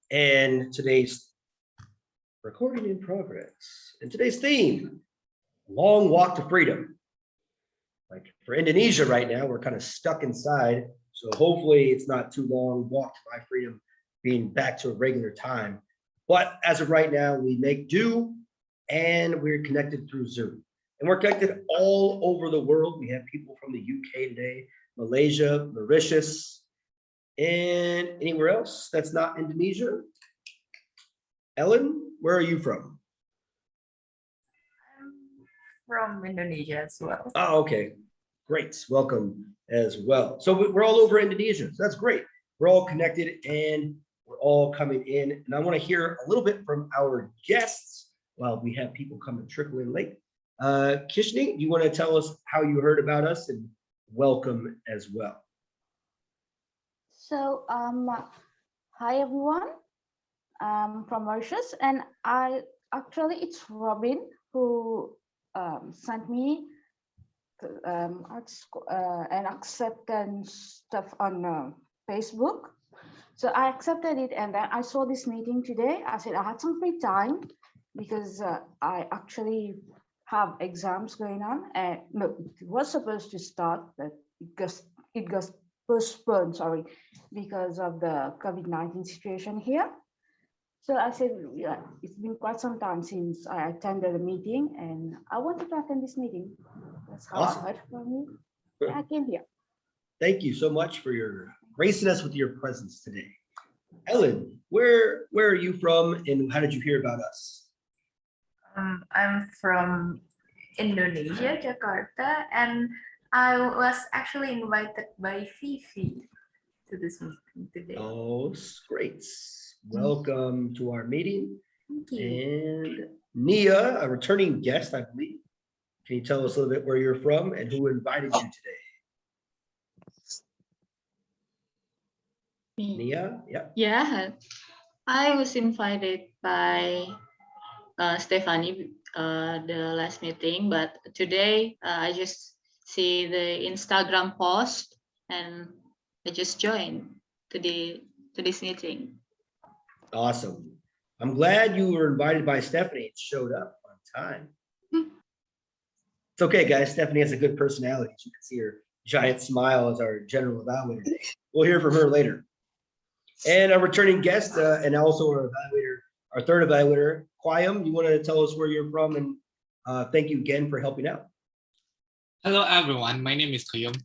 And today's recording in progress. And today's theme, long walk to freedom. Like for Indonesia right now, we're kind of stuck inside. So hopefully it's not too long walk to my freedom being back to a regular time. But as of right now, we make do and we're connected through Zoom. And we're connected all over the world. We have people from the UK today, Malaysia, Mauritius, and anywhere else that's not Indonesia. Ellen, where are you from? I'm from Indonesia as well. Oh, okay. Great. Welcome as well. So we're all over Indonesia. So that's great. We're all connected and we're all coming in. And I want to hear a little bit from our guests while we have people come and trickle in late. Kishni, do you want to tell us how you heard about us, and welcome as well? So, hi everyone. I'm from Mauritius, and it's Robin who sent me an acceptance stuff on Facebook. So I accepted it, and then I saw this meeting today. I said I had some free time because I actually have exams going on, and no, it was supposed to start, but it got postponed, sorry, because of the COVID-19 situation here. So I said, yeah, it's been quite some time since I attended a meeting, and I wanted to attend this meeting. That's how Awesome. I heard from you. I came here. Thank you so much for your gracing us with your presence today. Ellen, where are you from, and how did you hear about us? I'm from Indonesia, Jakarta, and I was actually invited by Fifi to this meeting today. Oh, great. Welcome to our meeting. Thank you. And Nia, a returning guest, I believe. Can you tell us a little bit where you're from and who invited you today? Me. Nia, yeah. Yeah, I was invited by Stephanie the last meeting, but today I just see the Instagram post and I just joined to this meeting. Awesome. I'm glad you were invited by Stephanie and showed up on time. It's okay, guys. Stephanie has a good personality. You can see her giant smile as our general evaluator. We'll hear from her later. And our returning guest and also our evaluator, our third evaluator, Kwayam, you want to tell us where you're from, and thank you again for helping out. Hello everyone, my name is Kuyum.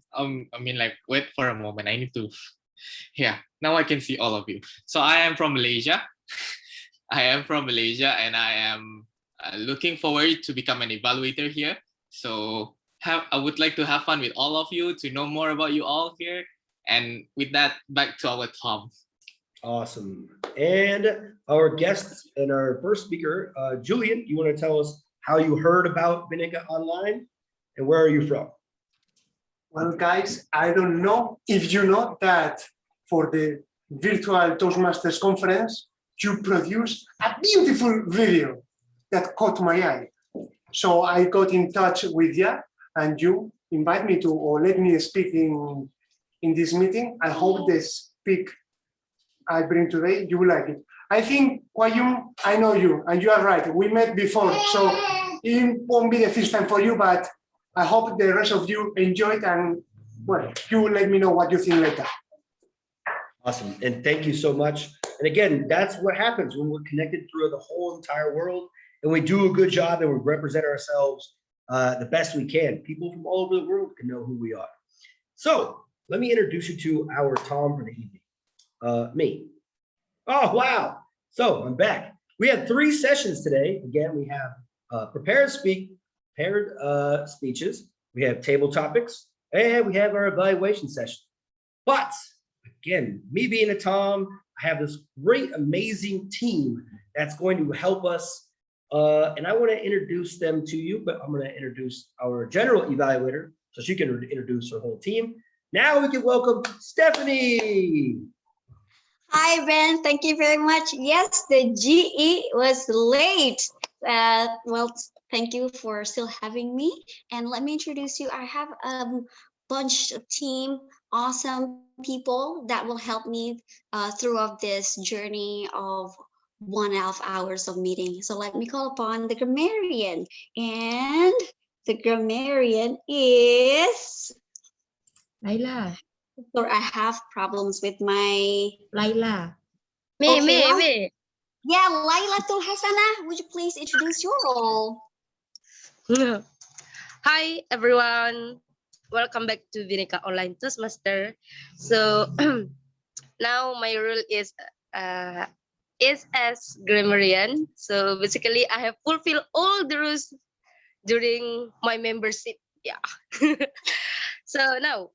Wait for a moment, I need to, yeah, now I can see all of you. So I am from Malaysia. I am from Malaysia and I am looking forward to become an evaluator here. So I would like to have fun with all of you, to know more about you all here. And with that, back to our Tom. Awesome. And our guest and our first speaker, Julian, you want to tell us how you heard about Bhinneka online and where are you from? Well, guys, I don't know if you know that for the virtual Toastmasters conference, you produced a beautiful video that caught my eye. So I got in touch with you and you invite me to, or let me speak in this meeting. I hope the speak I bring today, you will like it. I think, Kwayum, I know you, and you are right. We met before, so it won't be the first time for you, but I hope the rest of you enjoy it, and well, you will let me know what you think later. Awesome, and thank you so much. And again, that's what happens when we're connected through the whole entire world, and we do a good job and we represent ourselves the best we can. People from all over the world can know who we are. So let me introduce you to our Tom for the evening. Me. Oh, wow. So I'm back. We had 3 sessions today. Again, we have prepared speeches, we have table topics, and we have our evaluation session. But again, me being a Tom, I have this great, amazing team that's going to help us. And I want to introduce them to you, but I'm going to introduce our general evaluator so she can introduce her whole team. Now we can welcome Stephanie. Hi, Ben. Thank you very much. Yes, the GE was late. Well, thank you for still having me. And let me introduce you. I have a bunch of team, awesome people that will help me throughout this journey of 1.5 hours of meeting. So let me call upon the grammarian. And the grammarian is... Laila, Or I have problems with my... Laila. Okay, yeah, Laila Tulhasana, would you please introduce your role? Hi everyone, welcome back to Bhinneka Online Toastmaster. So now my role is as grammarian. So basically, I have fulfilled all the rules during my membership. Yeah. So now,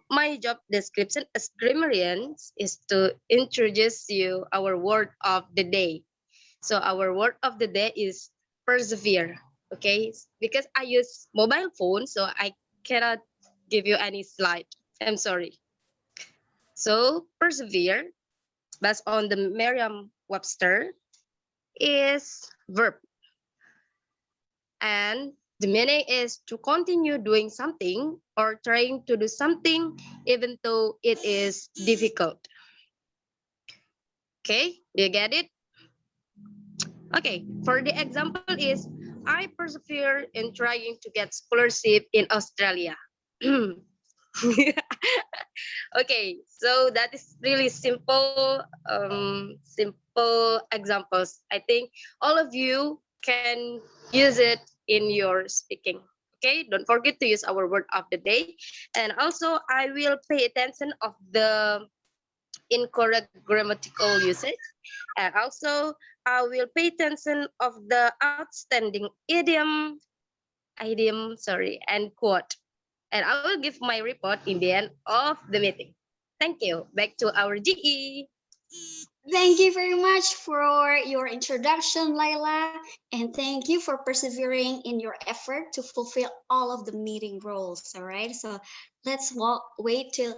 my job description as grammarian is to introduce you our word of the day. So our word of the day is persevere. Okay, because I use mobile phone, so I cannot give you any slide. I'm sorry. So persevere, based on the Merriam-Webster, is verb, and the meaning is to continue doing something or trying to do something even though it is difficult. Okay, do you get it? Okay, for the example is, I persevere in trying to get scholarship in Australia. Okay, so that is really simple, simple examples. I think all of you can use it in your speaking. Okay, don't forget to use our word of the day. And also, I will pay attention of the incorrect grammatical usage. And also, I will pay attention of the outstanding idiom, sorry, and quote. And I will give my report in the end of the meeting. Thank you. Back to our GE. Thank you very much for your introduction, Laila, and thank you for persevering in your effort to fulfill all of the meeting roles. All right, so let's wait till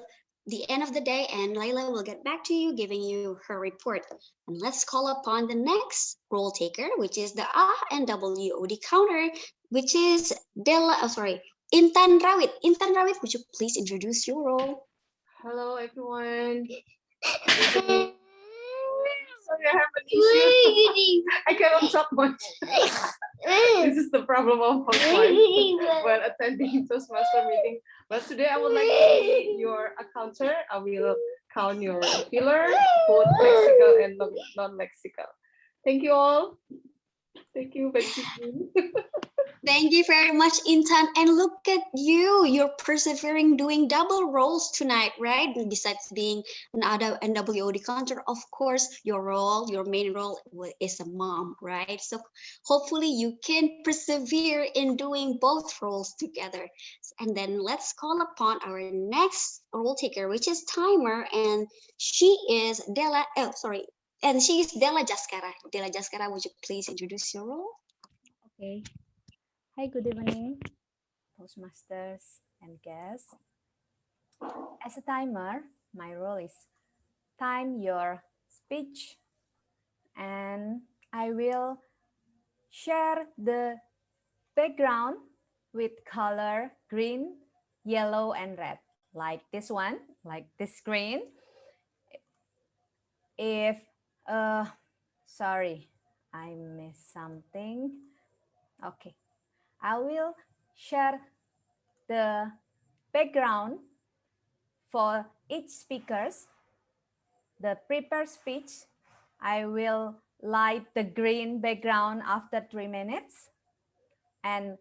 the end of the day, and Laila will get back to you, giving you her report. And let's call upon the next role taker, which is the and WOD counter, which is Intan Rawit. Intan Rawit, would you please introduce your role? Hello, everyone. Sorry, I have an issue. I cannot talk much. This is the problem of housewife when attending Toastmaster meeting. But today I would like to be your accountant. I will count your filler, both lexical and non-lexical. Thank you all. Thank you. Back to you. Thank you very much, Intan. And look at you, you're persevering doing double roles tonight, right? Besides being another NWOD counter, of course, your main role is a mom, right? So hopefully you can persevere in doing both roles together. And then let's call upon our next role taker, which is Timer, and she is Della Jaskara. Della Jaskara, would you please introduce your role? Okay. Hi, good evening, Toastmasters and guests. As a timer, my role is time your speech, and I will share the background with color green, yellow, and red, like this one, like this screen. If, sorry, I missed something. Okay. I will share the background for each speakers. The prepared speech, I will light the green background after 3 minutes and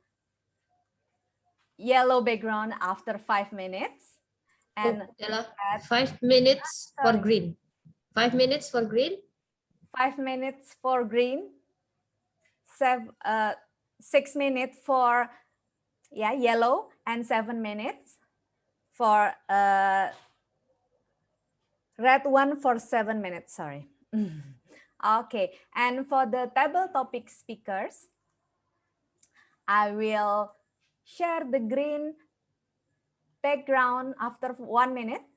yellow background after 5 minutes. And 5 minutes for green. 5 minutes for green. 5 minutes for green. 6 minutes for yellow, and 7 minutes for red one for 7 minutes, sorry. Okay, and for the table topic speakers, I will share the green background after 1 minute,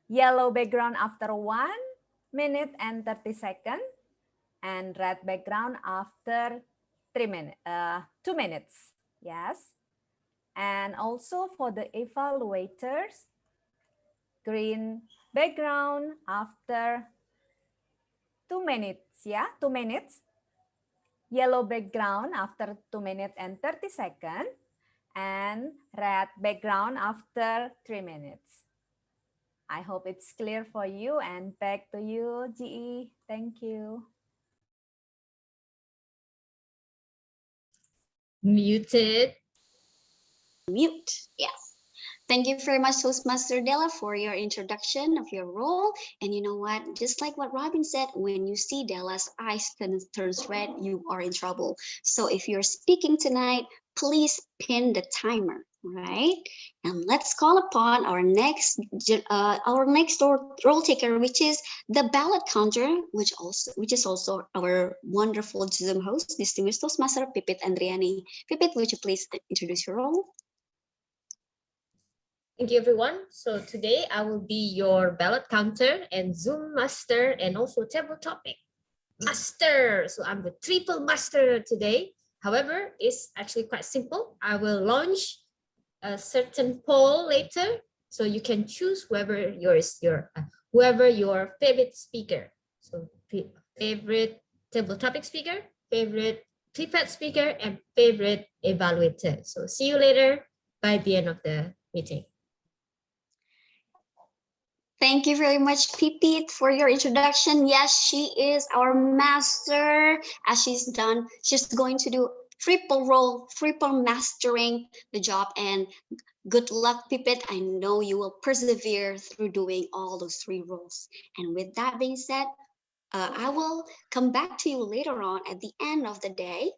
yellow background after 1 minute and 30 seconds, and red background after 2 minutes. Yes. And also for the evaluators, green background after 2 minutes, yeah, 2 minutes. Yellow background after 2 minutes and 30 seconds. And red background after 3 minutes. I hope it's clear for you, and back to you, GE. Thank you. Muted. Mute. Yes. Thank you very much, Toastmaster Della, for your introduction of your role. And you know what? Just like what Robin said, when you see Della's eyes turns red, you are in trouble. So if you're speaking tonight, please pin the timer, right? And let's call upon our next role taker, which is the ballot counter, which is also our wonderful Zoom host, distinguished Toastmaster Pipit Andriani. Pipit, would you please introduce your role? Thank you, everyone. So today I will be your ballot counter and Zoom master and also table topic master. So I'm the triple master today. However, it's actually quite simple. I will launch a certain poll later, so you can choose whoever your favorite speaker. So favorite table topic speaker, favorite prepared speaker, and favorite evaluator. So see you later by the end of the meeting. Thank you very much, Pipit, for your introduction. Yes, she is our master. As she's going to do triple role, triple mastering the job. And good luck, Pipit. I know you will persevere through doing all those 3 roles. And with that being said, I will come back to you later on at the end of the day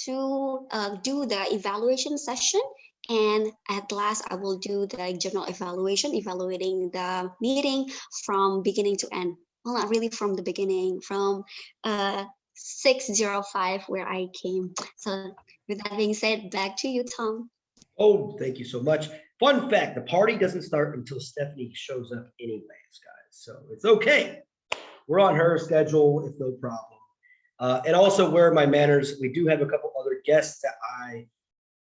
to do the evaluation session. And at last, I will do the general evaluation, evaluating the meeting from beginning to end. Well, not really from the beginning, from 6:05 where I came. So with that being said, back to you, Tom. Oh, thank you so much. Fun fact, the party doesn't start until Stephanie shows up anyways, guys. So it's okay. We're on her schedule, it's no problem. And also, where are my manners? We do have a couple other guests that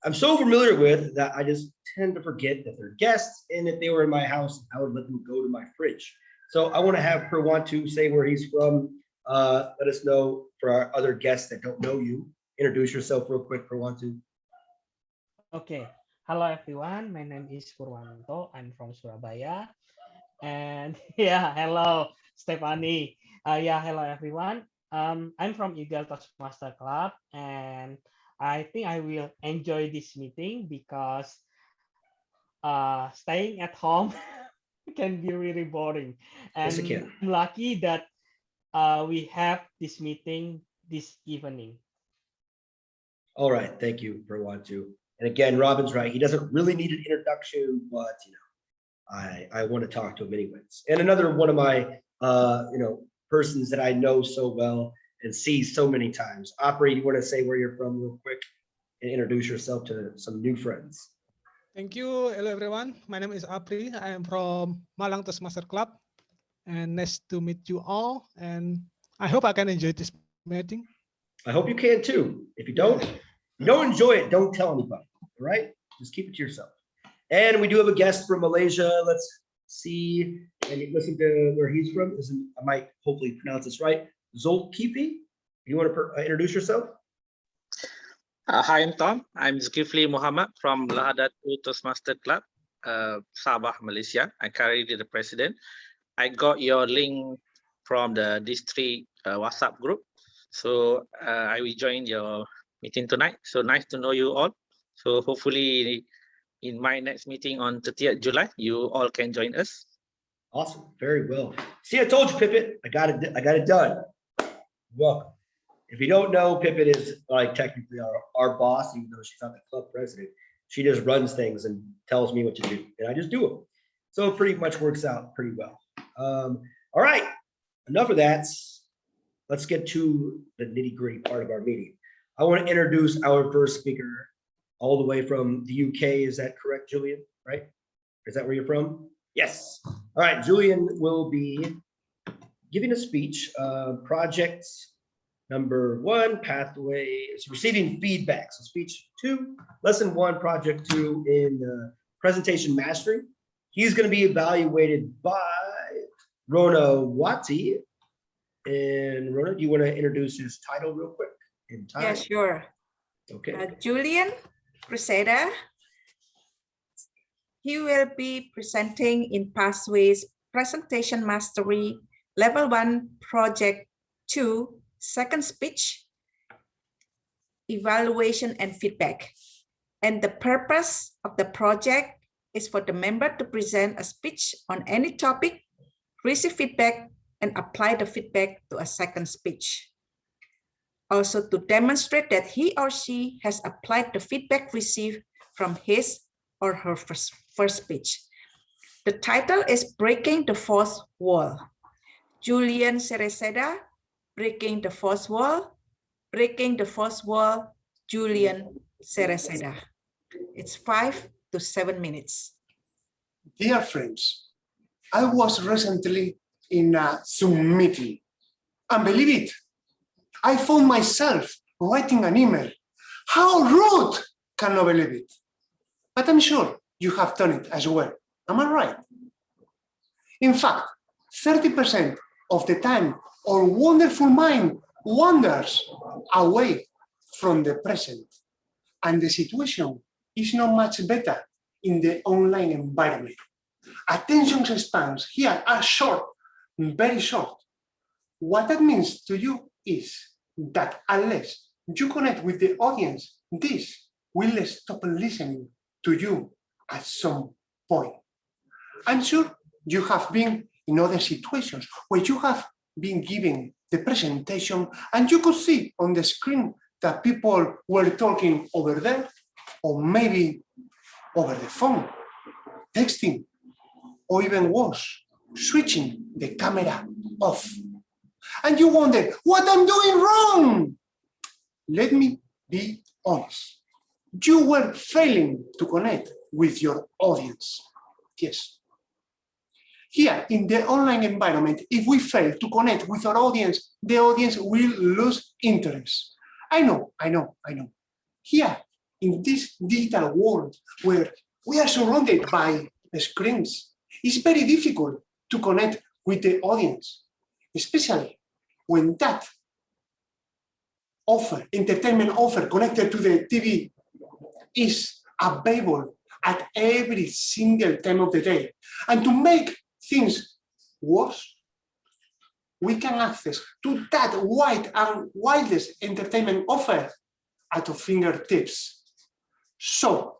I'm so familiar with that I just tend to forget that they're guests. And if they were in my house, I would let them go to my fridge. So I want to have Purwantu say where he's from. Let us know for our other guests that don't know you. Introduce yourself real quick, Purwantu. Okay. Hello, everyone. My name is Purwanto. I'm from Surabaya. And yeah, hello, Stephanie. Yeah, hello, everyone. I'm from Eagle Toastmaster Club, and I think I will enjoy this meeting because staying at home can be really boring. And Yes, it can. I'm lucky that we have this meeting this evening. All right, thank you, Purwantu. And again, Robin's right. He doesn't really need an introduction, but I want to talk to him anyways. And another one of my persons that I know so well and see so many times. Opry, you want to say where you're from real quick and introduce yourself to some new friends? Thank you. Hello, everyone. My name is Apri. I am from Malang Toastmaster Club. And nice to meet you all. And I hope I can enjoy this meeting. I hope you can too. If you don't enjoy it, don't tell anybody. All right? Just keep it to yourself. And we do have a guest from Malaysia. Let's see and listen to where he's from. I might hopefully pronounce this right. Zulkifli, you want to introduce yourself? Hi, I'm Tom. I'm Zulkifli Muhammad from Lahadat Toastmaster Club, Sabah, Malaysia. I currently the president. I got your link from the district WhatsApp group. So I will join your meeting tonight. So nice to know you all. So hopefully in my next meeting on 30th July, you all can join us. Awesome. Very well. See, I told you, Pippin. I got it done. Welcome. If you don't know, Pippin is like technically our boss, even though she's not the club president. She just runs things and tells me what to do, and I just do them. So it pretty much works out pretty well. All right. Enough of that. Let's get to the nitty-gritty part of our meeting. I want to introduce our first speaker all the way from the UK. Is that correct, Julian? Right? Is that where you're from? Yes. All right. Julian will be giving a speech, projects Number 1, pathway is receiving feedback. So speech 2, lesson 1, project 2 in presentation mastery. He's going to be evaluated by Rona Wati. And Rona, do you want to introduce his title real quick? In time? Yeah, sure. Okay. Julian Crusada. He will be presenting in Pathways Presentation Mastery Level 1 Project 2 second speech, evaluation and feedback. And the purpose of the project is for the member to present a speech on any topic, receive feedback, and apply the feedback to a second speech. Also to demonstrate that he or she has applied the feedback received from his or her first speech. The title is Breaking the Fourth Wall. Julian Cereceda, Breaking the Fourth Wall, Breaking the Fourth Wall, Julian Cereceda. It's 5 to 7 minutes. Dear friends, I was recently in a Zoom meeting, and believe it, I found myself writing an email. How rude! Cannot believe it. But I'm sure you have done it as well. Am I right? In fact, 30% of the time our wonderful mind wanders away from the present. And the situation is not much better in the online environment. Attention spans here are short, very short. What that means to you is that unless you connect with the audience, this will stop listening to you at some point. I'm sure you have been in other situations where you have been giving the presentation and you could see on the screen that people were talking over there or maybe over the phone, texting, or even worse, switching the camera off. And you wonder, what I'm doing wrong? Let me be honest. You were failing to connect with your audience. Yes. Here in the online environment, if we fail to connect with our audience, the audience will lose interest. I know. Here in this digital world where we are surrounded by screens, it's very difficult to connect with the audience, especially when that offer, entertainment offer connected to the TV is available at every single time of the day. And to make things worse, we can access to that wide and widest entertainment offer at our fingertips. So,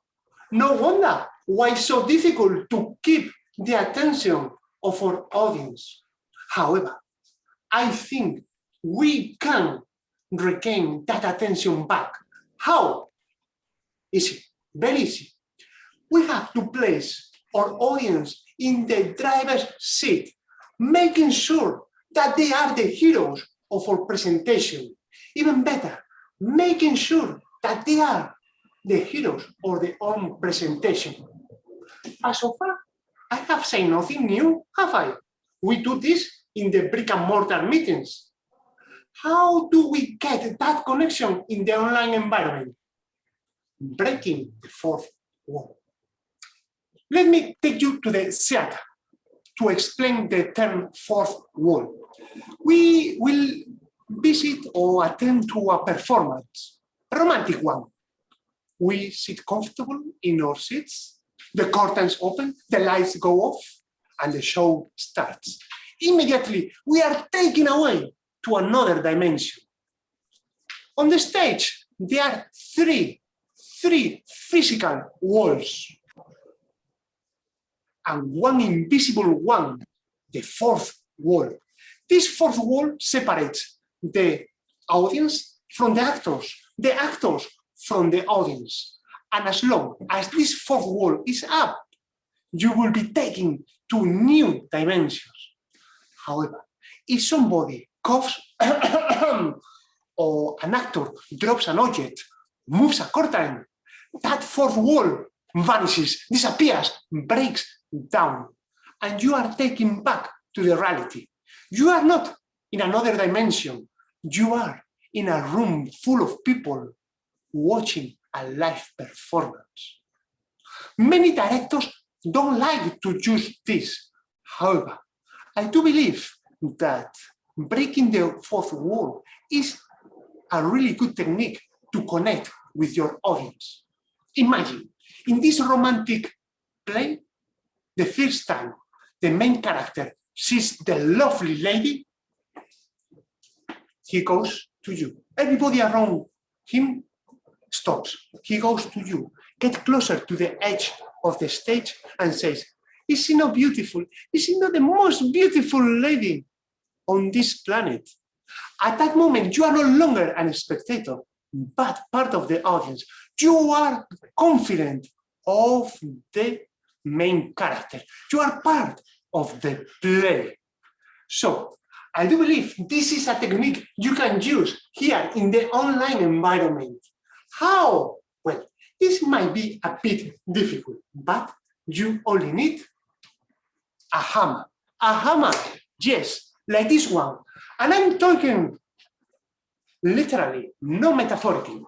no wonder why it's so difficult to keep the attention of our audience. However, I think we can regain that attention back. How? Easy, very easy. We have to place our audience in the driver's seat, making sure that they are the heroes of our presentation. Even better, making sure that they are the heroes of their own presentation. As so far, I have said nothing new, have I? We do this in the brick and mortar meetings. How do we get that connection in the online environment? Breaking the fourth wall. Let me take you to the theater to explain the term fourth wall. We will visit or attend to a performance, a romantic one. We sit comfortable in our seats, the curtains open, the lights go off, and the show starts. Immediately, we are taken away to another dimension. On the stage, there are three physical walls and one invisible one, the fourth wall. This fourth wall separates the audience from the actors from the audience. And as long as this fourth wall is up, you will be taken to new dimensions. However, if somebody coughs or an actor drops an object, moves a curtain, that fourth wall vanishes, disappears, breaks down, and you are taken back to the reality. You are not in another dimension. You are in a room full of people watching a live performance. Many directors don't like to use this. However, I do believe that breaking the fourth wall is a really good technique to connect with your audience. Imagine, in this romantic play, the first time the main character sees the lovely lady, he goes to you. Everybody around him stops. He goes to you, get closer to the edge of the stage and says, is she not beautiful? Is she not the most beautiful lady on this planet? At that moment, you are no longer a spectator, but part of the audience. You are confident of the main character. You are part of the play. So I do believe this is a technique you can use here in the online environment. How? Well, this might be a bit difficult, but you only need a hammer. A hammer, yes, like this one. And I'm talking literally, not metaphorically.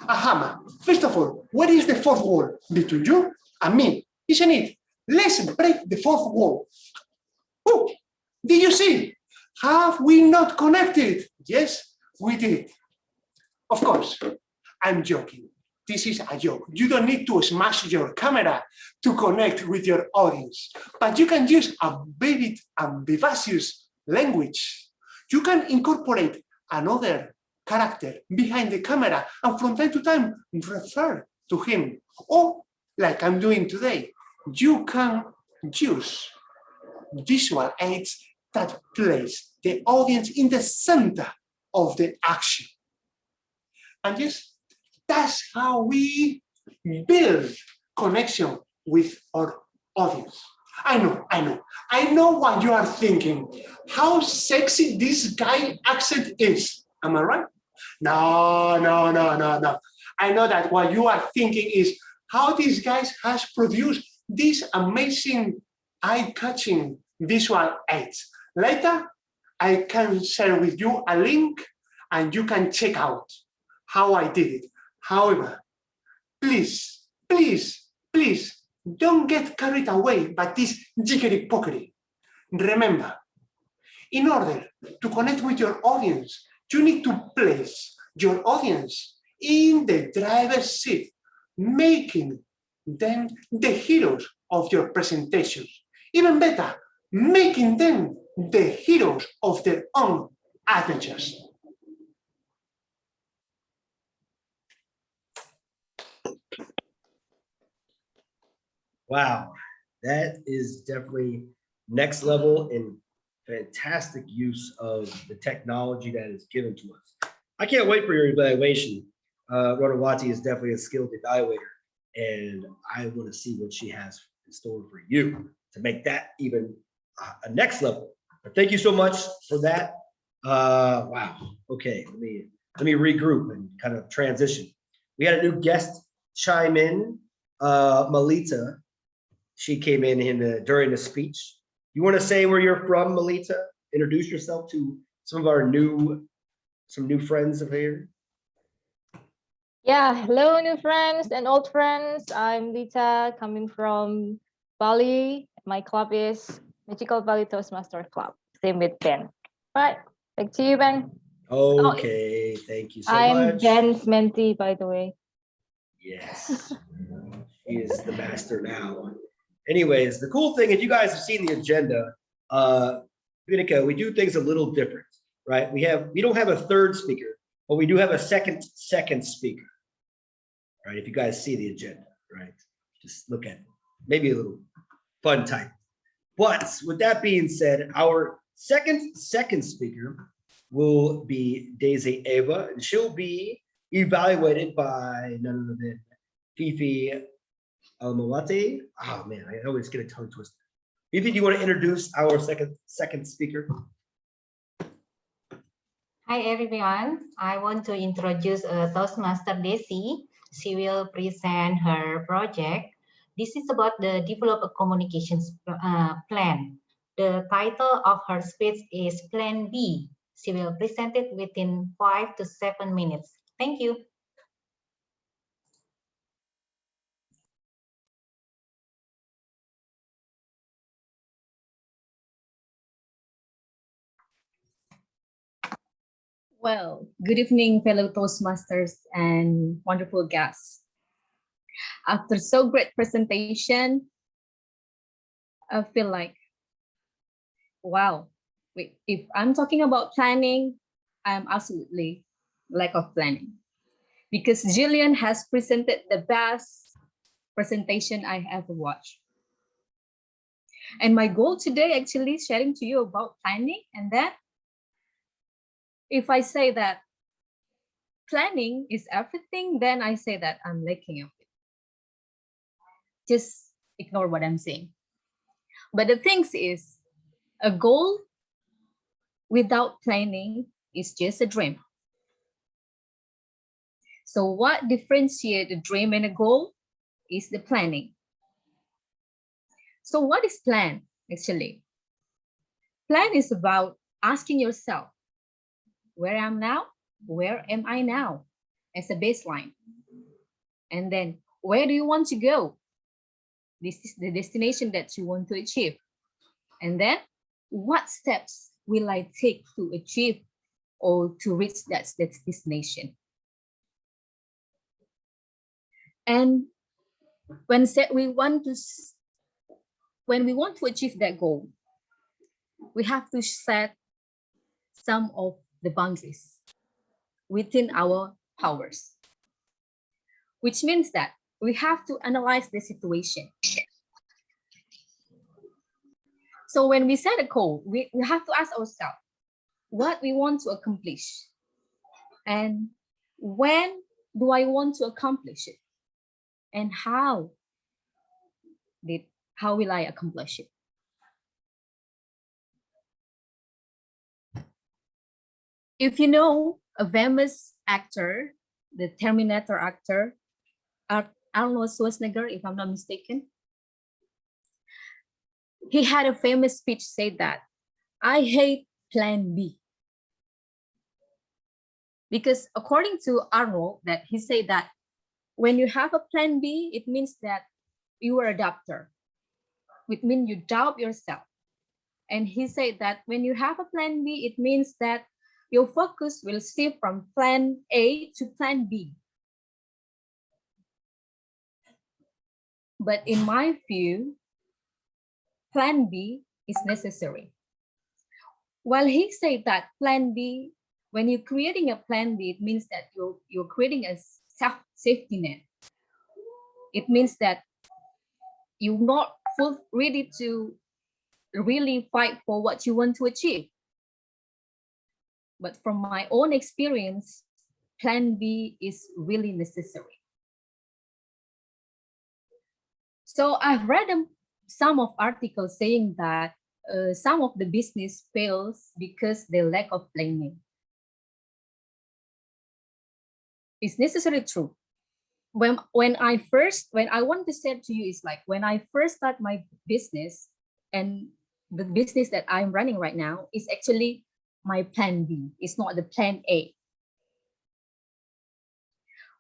A hammer. First of all, what is the fourth wall between you and me? Isn't it? Let's break the fourth wall. Oh, did you see? Have we not connected? Yes, we did. Of course, I'm joking. This is a joke. You don't need to smash your camera to connect with your audience, but you can use a vivid and vivacious language. You can incorporate another character behind the camera and from time to time refer to him. Or, like I'm doing today, you can use visual aids that place the audience in the center of the action. And yes, that's how we build connection with our audience. I know what you are thinking. How sexy this guy accent is. Am I right? No. I know that what you are thinking is how this guy has produced these amazing eye-catching visual aids. Later, I can share with you a link and you can check out how I did it. However, please, don't get carried away by this jiggery-pokery. Remember, in order to connect with your audience, you need to place your audience in the driver's seat, making them the heroes of your presentations. Even better, making them the heroes of their own adventures. Wow, that is definitely next level and fantastic use of the technology that is given to us. I can't wait for your evaluation. Rodawati is definitely a skilled evaluator, and I want to see what she has in store for you to make that even a next level. But thank you so much for that. Wow. Okay, let me regroup and kind of transition. We had a new guest chime in, Melita. She came in during the speech. You want to say where you're from, Melita? Introduce yourself to some of our new friends of here. Yeah, hello, new friends and old friends. I'm Lita, coming from Bali. My club is Magical Bali Toastmaster Club. Same with Ben. Right, back to you, Ben. Okay, thank you so I'm much. Ben's mentee, by the way. Yes, she is the master now. Anyways, the cool thing, if you guys have seen the agenda, Bhinneka, we do things a little different, right? We don't have a third speaker, but we do have a second speaker, right? If you guys see the agenda, right? Just look at it. Maybe a little fun type. But with that being said, our second speaker will be Daisy Eva, and she'll be evaluated by none other than Fifi Almawati. Oh man, I always get a tongue twister. Fifi, do you want to introduce our second speaker? Hi everyone. I want to introduce Toastmaster Desi. She will present her project. This is about the develop a communications plan. The title of her speech is Plan B, She will present it within 5 to 7 minutes. Thank you. Well, good evening, fellow Toastmasters and wonderful guests. After so great presentation, I feel like, wow, wait, if I'm talking about planning, I'm absolutely lack of planning. Because Jillian has presented the best presentation I ever watched. And my goal today actually is sharing to you about planning, and that if I say that planning is everything, then I say that I'm lacking of it. Just ignore what I'm saying. But the thing is, a goal without planning is just a dream. So what differentiates a dream and a goal is the planning. So what is plan actually? Plan is about asking yourself, where I am now, where am I now as a baseline? And then where do you want to go? This is the destination that you want to achieve. And then what steps will I take to achieve or to reach that destination? And when we want to achieve that goal, we have to set some of the boundaries within our powers, which means that we have to analyze the situation. So when we set a goal, we have to ask ourselves what we want to accomplish and when do I want to accomplish it and how will I accomplish it? If you know a famous actor, the Terminator actor, Arnold Schwarzenegger, if I'm not mistaken, he had a famous speech say that, I hate plan B. Because according to Arnold, that he said that when you have a plan B, it means that you are a doubter. It means you doubt yourself. And he said that when you have a plan B, it means that your focus will shift from plan A to plan B. But in my view, plan B is necessary. While he said that plan B, when you're creating a plan B, it means that you're creating a safety net. It means that you're not ready to really fight for what you want to achieve. But from my own experience, plan B is really necessary. So I've read some of articles saying that some of the business fails because they lack of planning. It's necessarily true. When I want to say to you is like when I first start my business, and the business that I'm running right now is actually my plan B. It's not the plan A.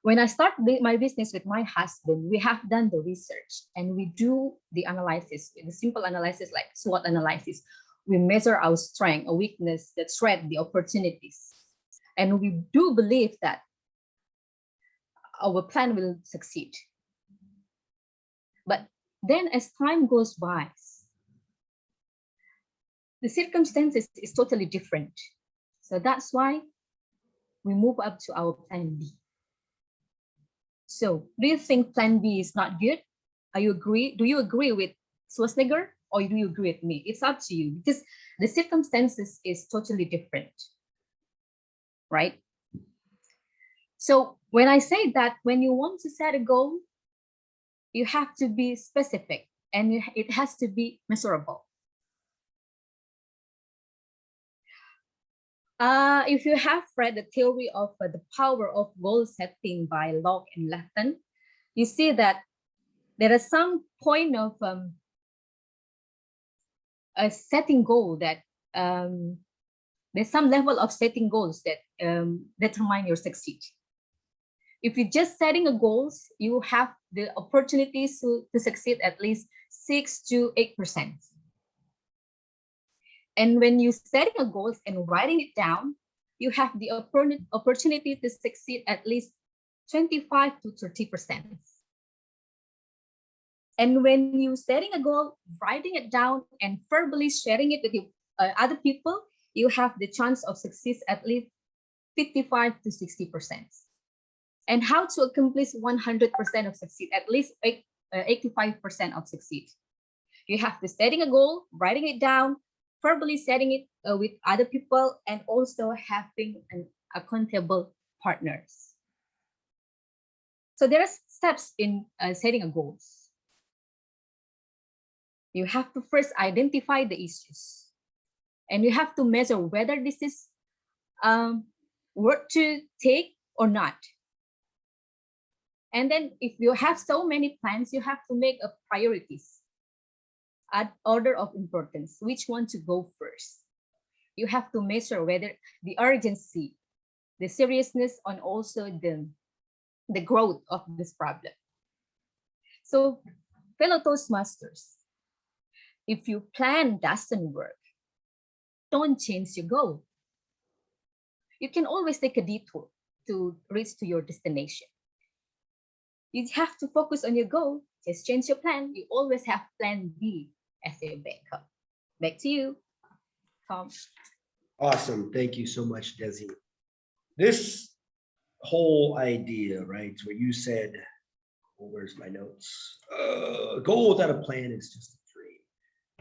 When I start my business with my husband, we have done the research and we do the analysis, the simple analysis like SWOT analysis. We measure our strength, our weakness, the threat, the opportunities. And we do believe that our plan will succeed. But then as time goes by, the circumstances is totally different. So that's why we move up to our plan B. So do you think plan B is not good? Do you agree with Schwarzenegger or do you agree with me? It's up to you because the circumstances is totally different, right? So when I say that when you want to set a goal, you have to be specific and it has to be measurable. If you have read the theory of the power of goal setting by Locke and Latham, you see that there is some point of a setting goal that There's some level of setting goals that determine your succeed. If you're just setting a goals, you have the opportunities to succeed at least 6 to 8%. And when you're setting a goals and writing it down, you have the opportunity to succeed at least 25 to 30%. And when you're setting a goal, writing it down and verbally sharing it with other people, you have the chance of success at least 55 to 60%. And how to accomplish 100% of succeed, at least 85% of succeed. You have to setting a goal, writing it down, verbally setting it with other people, and also having an accountable partners. So there are steps in setting a goals. You have to first identify the issues, and you have to measure whether this is worth to take or not. And then if you have so many plans, you have to make a priorities, add order of importance, which one to go first. You have to measure whether the urgency, the seriousness, and also the growth of this problem. So fellow Toastmasters, if your plan doesn't work, don't change your goal. You can always take a detour to reach to your destination. You have to focus on your goal. Just change your plan. You always have plan B as your backup. Back to you, Tom. Awesome. Thank you so much, Desi. This whole idea, right, where you said, oh, where's my notes? Goal without a plan is just a dream.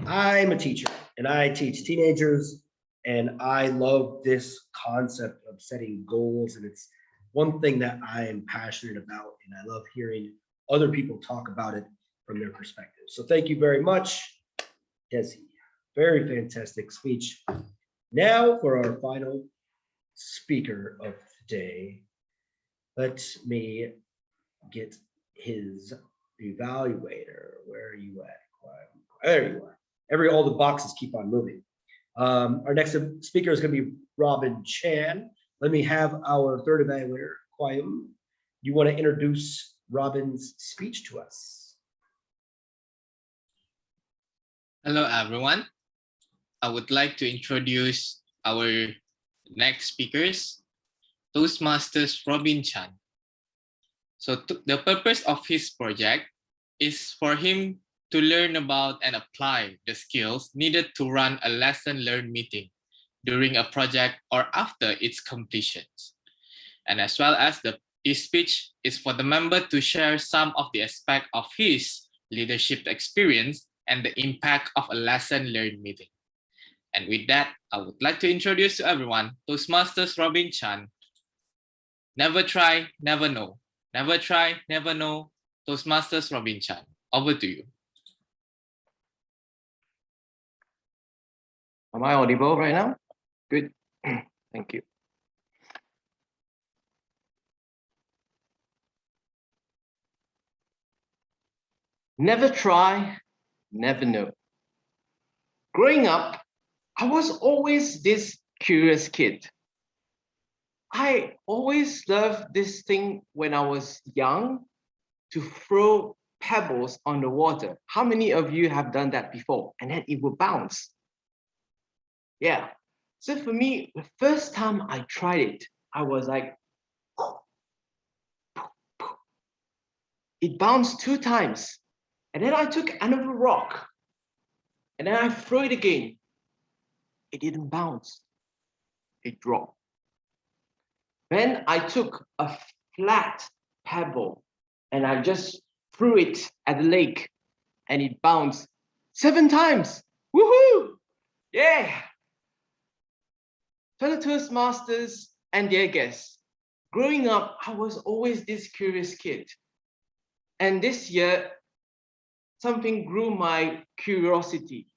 I'm a teacher and I teach teenagers, and I love this concept of setting goals, and it's one thing that I am passionate about, and I love hearing other people talk about it from their perspective. So thank you very much, Desi. Very fantastic speech. Now for our final speaker of today, let me get his evaluator. Where are you at? There you are. All the boxes keep on moving. Our next speaker is going to be Robin Chan. Let me have our third evaluator, Kwayum. You want to introduce Robin's speech to us? Hello, everyone. I would like to introduce our next speakers, Toastmasters Robin Chan. So the purpose of his project is for him to learn about and apply the skills needed to run a lesson learned meeting during a project or after its completion. And as well as his speech is for the member to share some of the aspect of his leadership experience and the impact of a lesson learned meeting. And with that, I would like to introduce to everyone, Toastmasters Robin Chan. Never try, never know. Never try, never know. Toastmasters Robin Chan. Over to you. Am I audible right now? Good. Thank you. Never try, never know. Growing up, I was always this curious kid. I always loved this thing when I was young, to throw pebbles on the water. How many of you have done that before? And then it will bounce. Yeah. So for me, the first time I tried it, I was like, it bounced 2 times. And then I took another rock and then I threw it again. It didn't bounce. It dropped. Then I took a flat pebble and I just threw it at the lake and it bounced 7 times. Woohoo! Yeah. Fellow Toastmasters and their guests, growing up, I was always this curious kid. And this year, something grew my curiosity.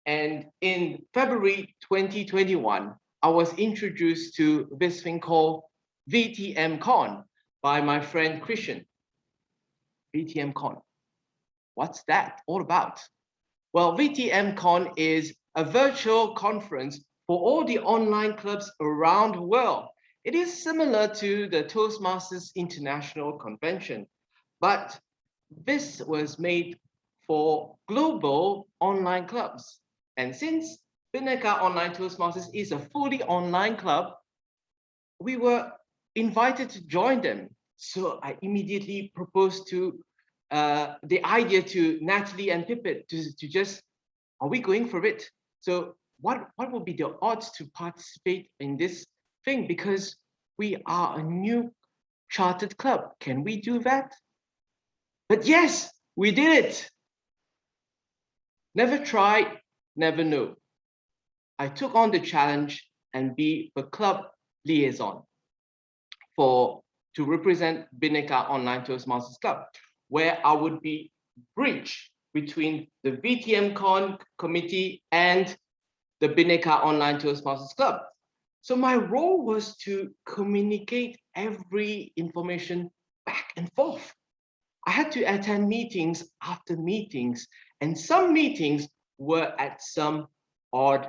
And in February 2021, I was introduced to this thing called VTMCon by my friend Christian. VTMCon. What's that all about? Well, VTMCon is a virtual conference for all the online clubs around the world. It is similar to the Toastmasters International Convention, but this was made for global online clubs. And since Bhinneka Online Toastmasters is a fully online club, we were invited to join them. So I immediately proposed to the idea to Natalie and Pippin to just, are we going for it? So what would be the odds to participate in this thing? Because we are a new chartered club. Can we do that? But yes, we did it. Never try, never know. I took on the challenge and be a club liaison to represent Bhinneka Online Toastmasters Club, where I would be bridge between the VTM-Con committee and the Bhinneka Online Toastmasters Club. So my role was to communicate every information back and forth. I had to attend meetings after meetings, and some meetings were at some odd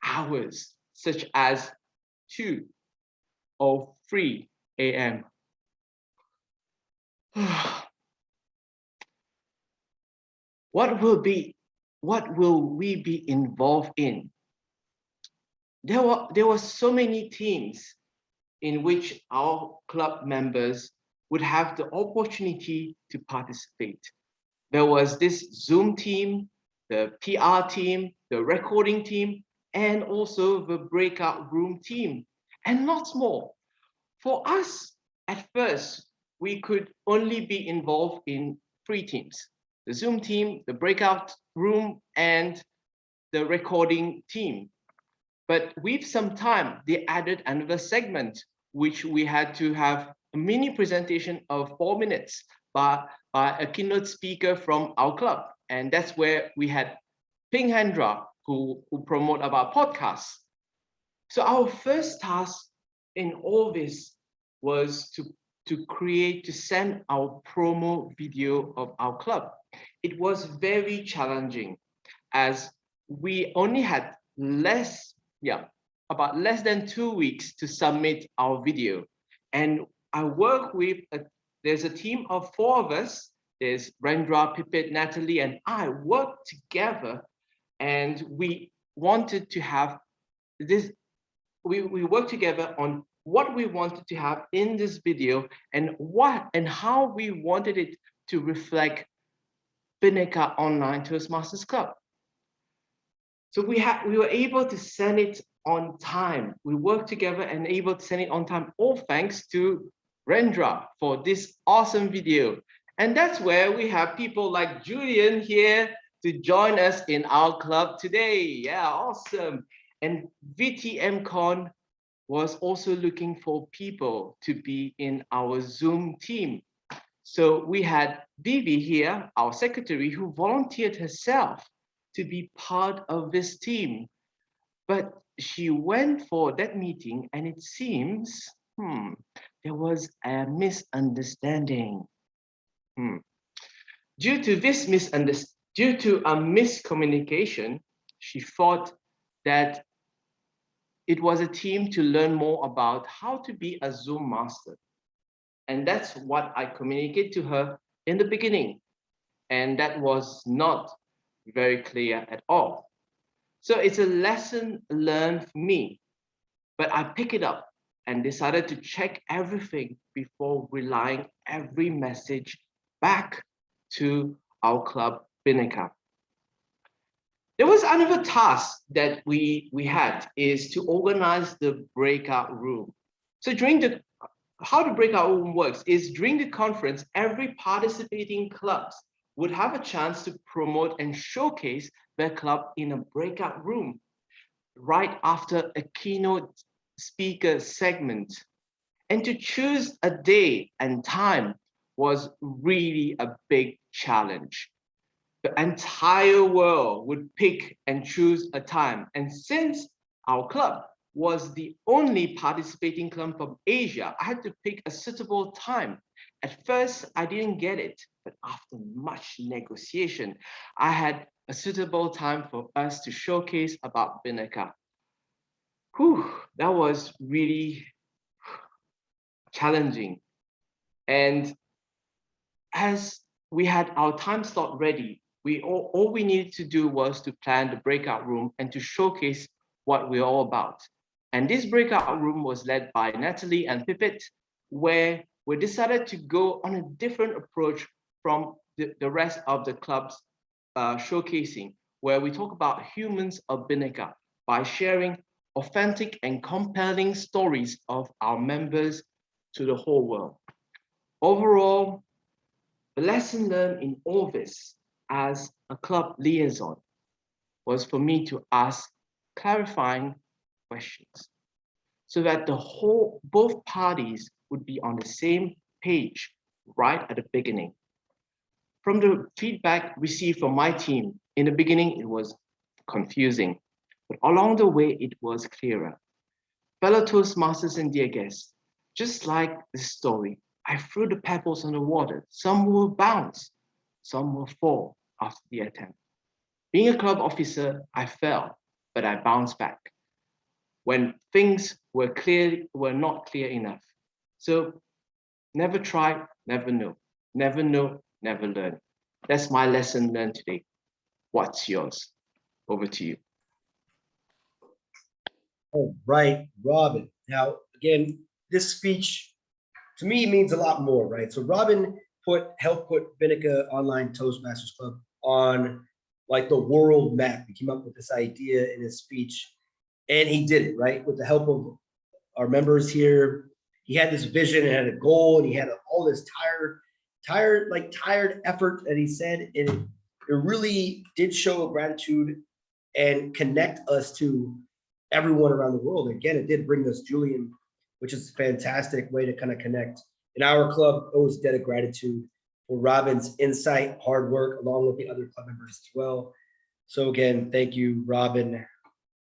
hours, such as 2 or 3 a.m. What will we be involved in? There were so many teams in which our club members would have the opportunity to participate. There was this Zoom team, the PR team, the recording team, and also the breakout room team, and lots more. For us, at first, we could only be involved in 3 teams: the Zoom team, the breakout room, and the recording team. But with some time, they added another segment, which we had to have a mini presentation of 4 minutes by a keynote speaker from our club. And that's where we had Ping Hendra, who promote our podcast. So our first task in all this was to send our promo video of our club. It was very challenging, as we only had about less than 2 weeks to submit our video. And I work with, there's a team of 4 of us. There's Rendra, Pipit, Natalie, and I worked together, and we wanted to have this, we worked together on what we wanted to have in this video and how we wanted it to reflect Bhinneka Online Toastmasters Club. So we were able to send it on time. We worked together and able to send it on time, all thanks to Rendra for this awesome video. And that's where we have people like Julian here to join us in our club today. Yeah, awesome. And VTM-Con was also looking for people to be in our Zoom team. So we had Vivi here, our secretary, who volunteered herself to be part of this team. But she went for that meeting, and it seems there was a misunderstanding. Due to a miscommunication, she thought that it was a team to learn more about how to be a Zoom master. And that's what I communicated to her in the beginning. And that was not very clear at all. So it's a lesson learned for me, but I picked it up and decided to check everything before relaying every message back to our club, Bhinneka. There was another task that we had, is to organize the breakout room. So how the breakout room works is, during the conference, every participating clubs would have a chance to promote and showcase their club in a breakout room right after a keynote speaker segment. And to choose a day and time was really a big challenge. The entire world would pick and choose a time. And since our club was the only participating club from Asia, I had to pick a suitable time. At first, I didn't get it, but after much negotiation, I had a suitable time for us to showcase about Bhinneka. that was really challenging. And as we had our time slot ready, all we needed to do was to plan the breakout room and to showcase what we're all about. And this breakout room was led by Natalie and Pipit, where we decided to go on a different approach from the rest of the club's showcasing, where we talk about humans of Bhinneka by sharing authentic and compelling stories of our members to the whole world. Overall, the lesson learned in all this as a club liaison was for me to ask clarifying questions so that both parties would be on the same page right at the beginning. From the feedback received from my team, in the beginning, it was confusing, but along the way, it was clearer. Fellow Toastmasters and dear guests, just like this story, I threw the pebbles on the water. Some will bounce, some will fall after the attempt. Being a club officer, I fell, but I bounced back when things were not clear enough. So never try, never know. Never know, never learn. That's my lesson learned today. What's yours? Over to you. All right, Robin. Now, again, this speech to me means a lot more, right? So Robin helped put Bhinneka Online Toastmasters Club on like the world map. He came up with this idea in his speech, and he did it, right? With the help of our members here. He had this vision and had a goal, and he had all this tired effort that he said, and it really did show gratitude and connect us to everyone around the world. Again, it did bring us Julian, which is a fantastic way to kind of connect. In our club, owes debt of gratitude for Robin's insight, hard work, along with the other club members as well. So again, thank you, Robin.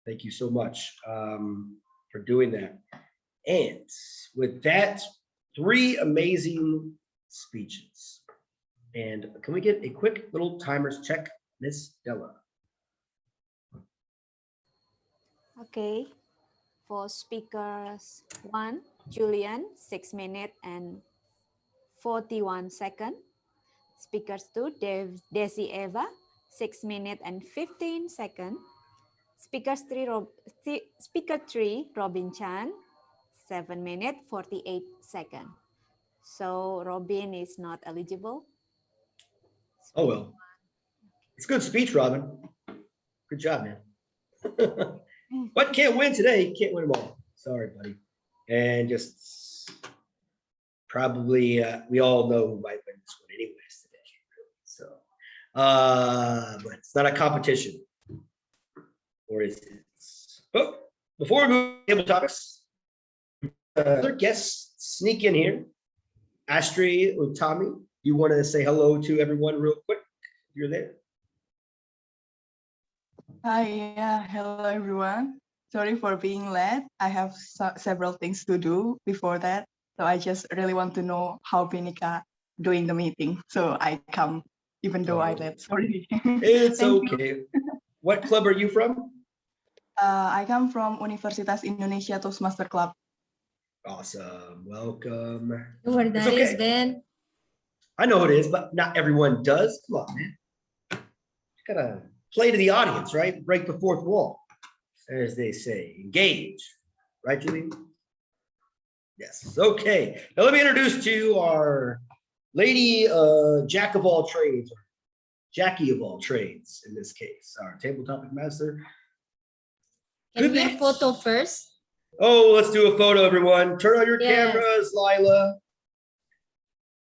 Thank you so much for doing that. And with that, 3 amazing speeches. And can we get a quick little timers check, Miss Della? Okay. For speakers 1, Julian, 6 minutes and 41 seconds. Speakers 2, Desi Eva, 6 minutes and 15 seconds. Speaker 3, Robin Chan, 7 minutes, 48 seconds. So Robin is not eligible. Oh, well. It's a good speech, Robin. Good job, man. But can't win today. Can't win them all. Sorry, buddy. And just probably, we all know who might win this one anyways today. So, but it's not a competition. Or is it? But before we move to table topics, other guests sneak in here. Astrid or Tommy, you want to say hello to everyone real quick? You're there. Hi, yeah, hello everyone. Sorry for being late. I have several things to do before that. So I just really want to know how Bhinneka doing the meeting. So I come, even though I late, sorry. It's okay. What club are you from? I come from Universitas Indonesia Toastmaster Club. Awesome, welcome. You know what that is, Ben? I know it is, but not everyone does. Come on, man. You gotta play to the audience, right? Break the fourth wall, as they say. Engage, right, Julie? Yes. Okay. Now let me introduce to you our lady jack of all trades, or Jackie of all trades in this case, our table topic master. Can we have a photo first? Oh, let's do a photo, everyone. Turn on your cameras, Lila.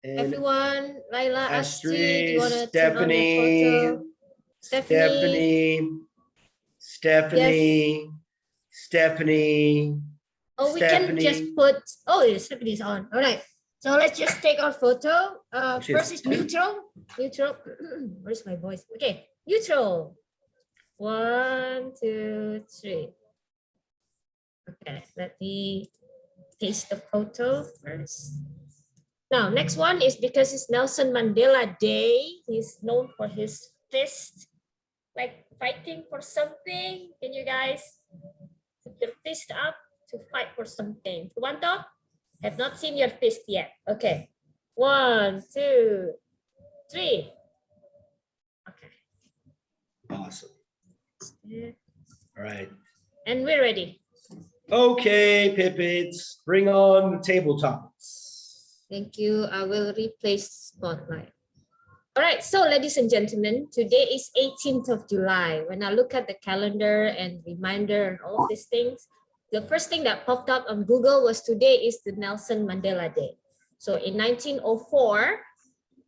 And everyone, Lila, Astrid, you want to Stephanie, turn on your photo? Stephanie. Oh, we can just put, oh, yeah, Stephanie's on. All right. So let's just take our photo. First is neutral. Neutral. Where's my voice? Okay, neutral. 1, 2, 3. Okay, let me paste the photo first. Now, next one is because it's Nelson Mandela Day. He's known for his fist, like fighting for something. Can you guys Put your fist up to fight for something. Purwanto, have not seen your fist yet. Okay. 1, 2, 3. Okay. Awesome. All right. And we're ready. Okay, Pippets, bring on the table topics. Thank you. I will replace spotlight. All right, so ladies and gentlemen, today is 18th of July. When I look at the calendar and reminder and all of these things, the first thing that popped up on Google was today is the Nelson Mandela Day. So in 1904,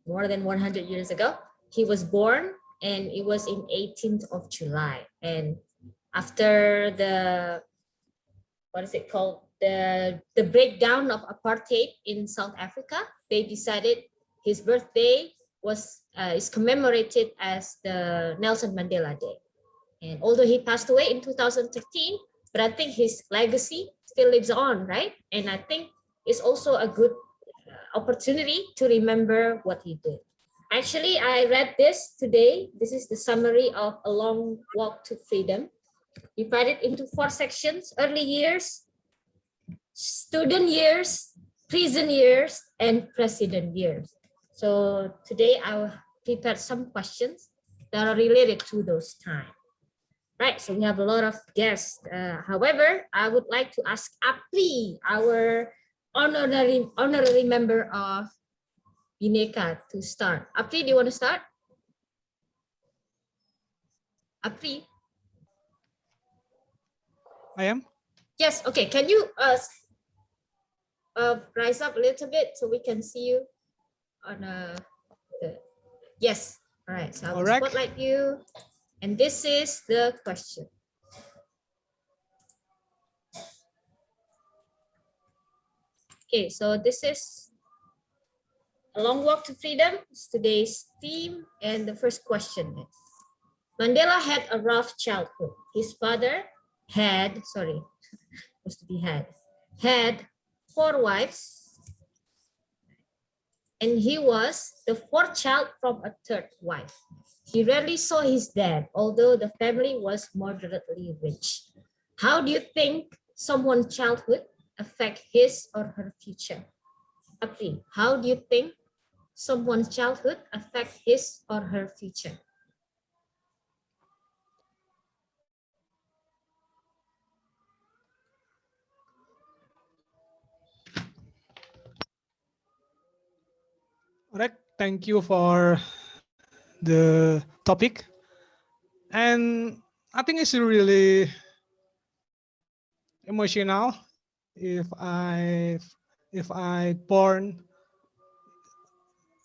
more than 100 years ago, he was born, and it was in 18th of July. And after the, what is it called? The breakdown of apartheid in South Africa, they decided his birthday is commemorated as the Nelson Mandela Day. And although he passed away in 2013, but I think his legacy still lives on, right? And I think it's also a good opportunity to remember what he did. Actually, I read this today. This is the summary of A Long Walk to Freedom, divided into 4 sections: early years, student years, prison years, and president years. So today I prepared some questions that are related to those times. Right, so we have a lot of guests. However, I would like to ask Apri, our honorary member of Bhinneka, to start. Apri, do you want to start? Apri? I am? Yes, okay. Can you rise up a little bit so we can see you on yes. All right, so I will spotlight you. And this is the question. Okay, so this is A Long Walk to Freedom. It's today's theme. And the first question is, Mandela had a rough childhood. His father had 4 wives, and he was the 4th child from a 3rd wife. He rarely saw his dad, although the family was moderately rich. How do you think someone's childhood affect his or her future? Apri, how do you think someone's childhood affect his or her future? All right, thank you for the topic. And I think it's really emotional if I born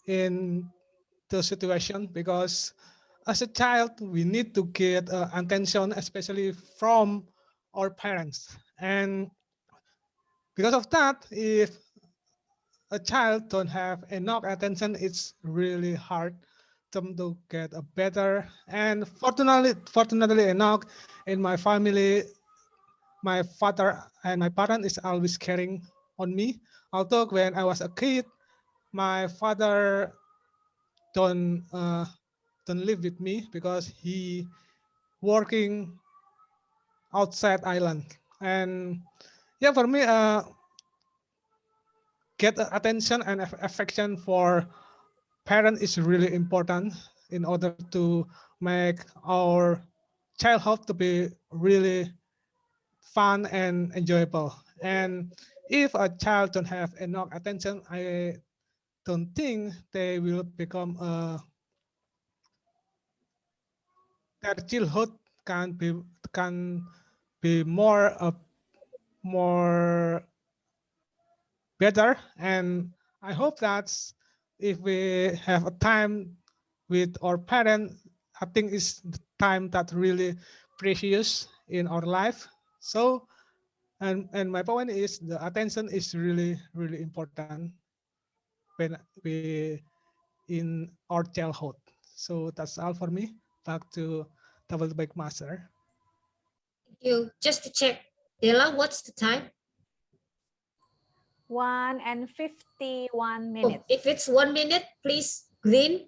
in the situation, because as a child we need to get attention, especially from our parents. And because of that, if a child don't have enough attention, it's really hard them to get a better. And fortunately enough, in my family, my father and my parents is always caring on me. Although when I was a kid, my father don't live with me because he working outside island. And yeah, for me, get attention and affection for parent is really important in order to make our childhood to be really fun and enjoyable. And if a child don't have enough attention, I don't think they will become their childhood can be more better. And I hope that if we have a time with our parents, I think it's the time that really precious in our life. So, and my point is the attention is really important when we in our childhood. So that's all for me. Back to Double Bike Master. Thank you. Just to check, Dela, what's the time? 1:51 Oh, minutes. if it's 1 minute, please green.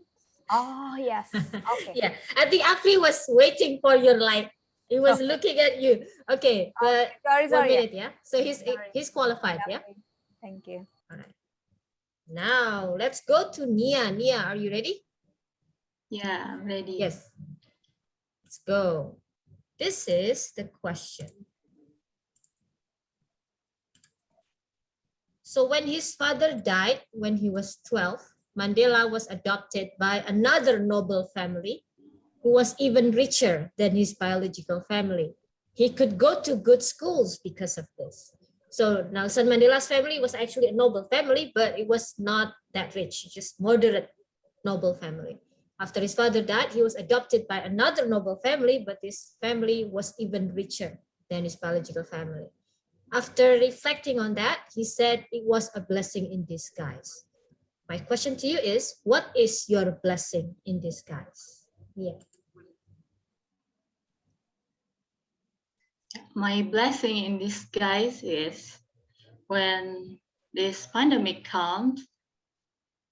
Oh, yes. Okay. Yeah, I think Apri was waiting for your light. He was looking at you. Okay, but Sorry, 1 sorry. minute, yeah. So he's qualified, yeah. Thank you. All right. Now let's go to Nia. Nia, are you ready? Yeah, I'm ready. Yes. Let's go. This is the question. So when his father died when he was 12, Mandela was adopted by another noble family who was even richer than his biological family. He could go to good schools because of this. So Nelson Mandela's family was actually a noble family, but it was not that rich, just moderate noble family. After his father died, he was adopted by another noble family, but this family was even richer than his biological family. After reflecting on that, he said it was a blessing in disguise. My question to you is, what is your blessing in disguise? Yeah. My blessing in disguise is when this pandemic comes,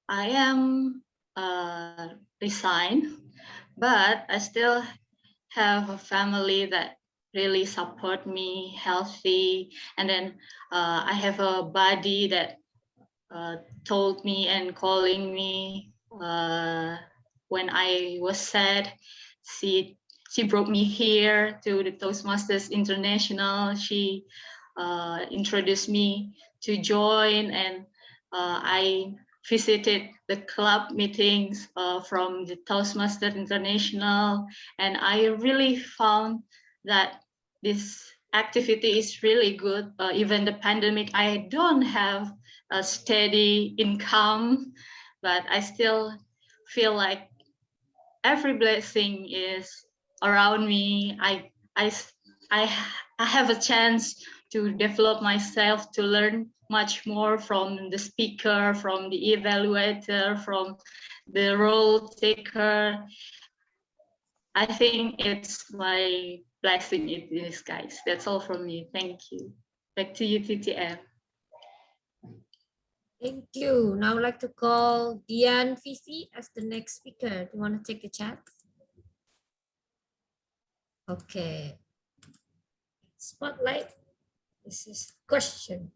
I am resigned, but I still have a family that really support me, healthy, and then I have a body that told me and calling me when I was sad. She brought me here to the Toastmasters International. She introduced me to join, and I visited the club meetings from the Toastmasters International, and I really found that this activity is really good. Even the pandemic, I don't have a steady income, but I still feel like every blessing is around me. I have a chance to develop myself, to learn much more from the speaker, from the evaluator, from the role taker. I think it's my blessing in disguise. That's all from me. Thank you. Back to you, TTM. Thank you. Now I'd like to call Dian Fifi as the next speaker. Do you want to take the chat? Okay. Spotlight. This is question.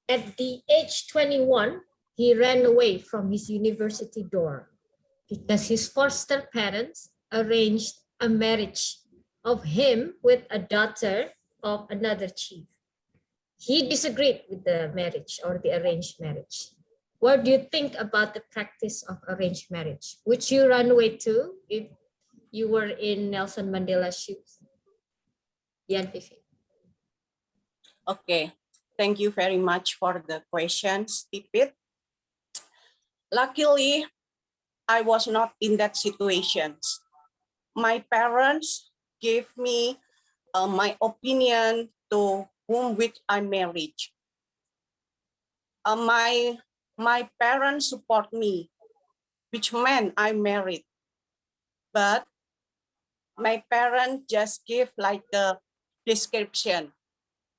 At the age 21, he ran away from his university dorm because his foster parents arranged a marriage of him with a daughter of another chief. He disagreed with the marriage or the arranged marriage. What do you think about the practice of arranged marriage? Would you run away too if you were in Nelson Mandela's shoes? Yan Fifi. Okay, thank you very much for the questions, Tipit. Luckily, I was not in that situation. My parents gave me my opinion to whom which I married. My parents support me, which man I married. But my parents just give like the description.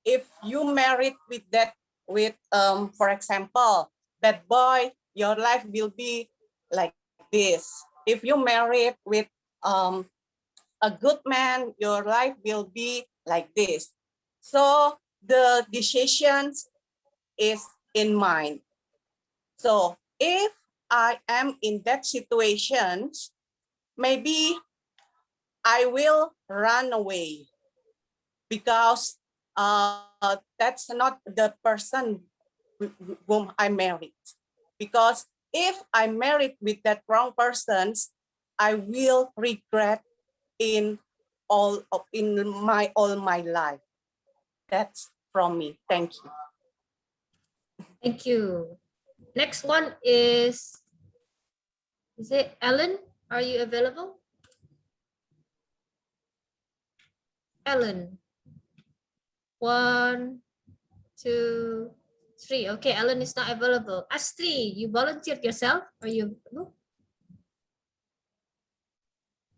If you married with that, for example, that boy, your life will be like this. If you married with a good man, your life will be like this. So the decisions is in mind. So if I am in that situation, maybe I will run away because that's not the person whom I married. Because if I married with that wrong person, I will regret in all my life. That's from me. Thank you. Thank you. Next one is it Ellen? Are you available? Ellen. 1, 2, 3. Okay, Ellen is not available. Astri, you volunteered yourself? Are you available?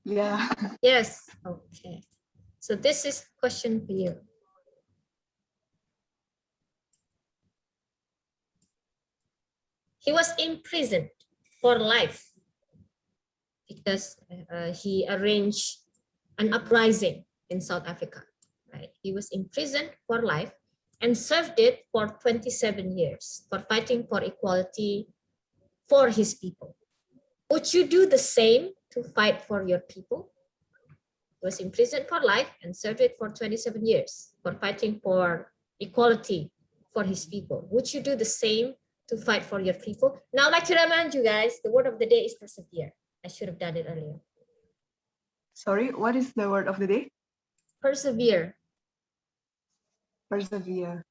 Yeah. Yes. Okay. So this is question for you. He was imprisoned for life because he arranged an uprising in South Africa. Right? He was imprisoned for life and served it for 27 years for fighting for equality for his people. Would you do the same to fight for your people? He was imprisoned for life and served it for 27 years for fighting for equality for his people. Would you do the same to fight for your people? Now, I'd like to remind you guys, the word of the day is persevere. I should have done it earlier. Sorry, what is the word of the day? Persevere. Persevere.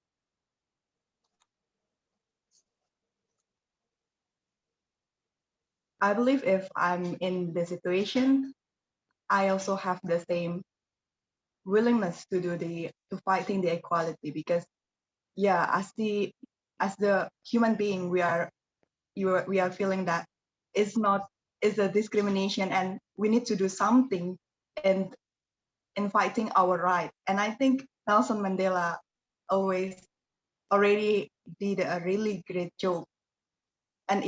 I believe if I'm in the situation, I also have the same willingness to fighting the equality, because yeah, as the human being, we are feeling that it's a discrimination, and we need to do something in fighting our right. And I think Nelson Mandela already did a really great job. And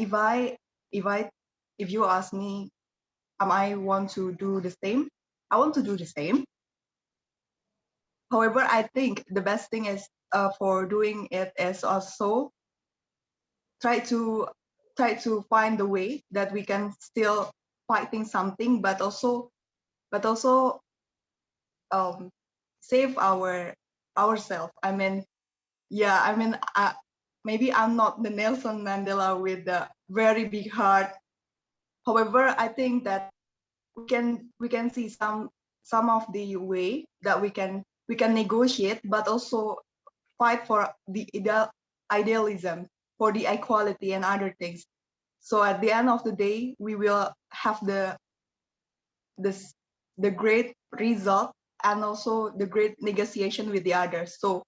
if you ask me, am I want to do the same? I want to do the same. However, I think the best thing is for doing it is also try to find the way that we can still fighting something, but also save ourselves. I mean, yeah, I mean, maybe I'm not the Nelson Mandela with the very big heart. However, I think that we can see some of the way that we can negotiate, but also fight for the idealism, for the equality and other things. So at the end of the day, we will have the great result and also the great negotiation with the others. So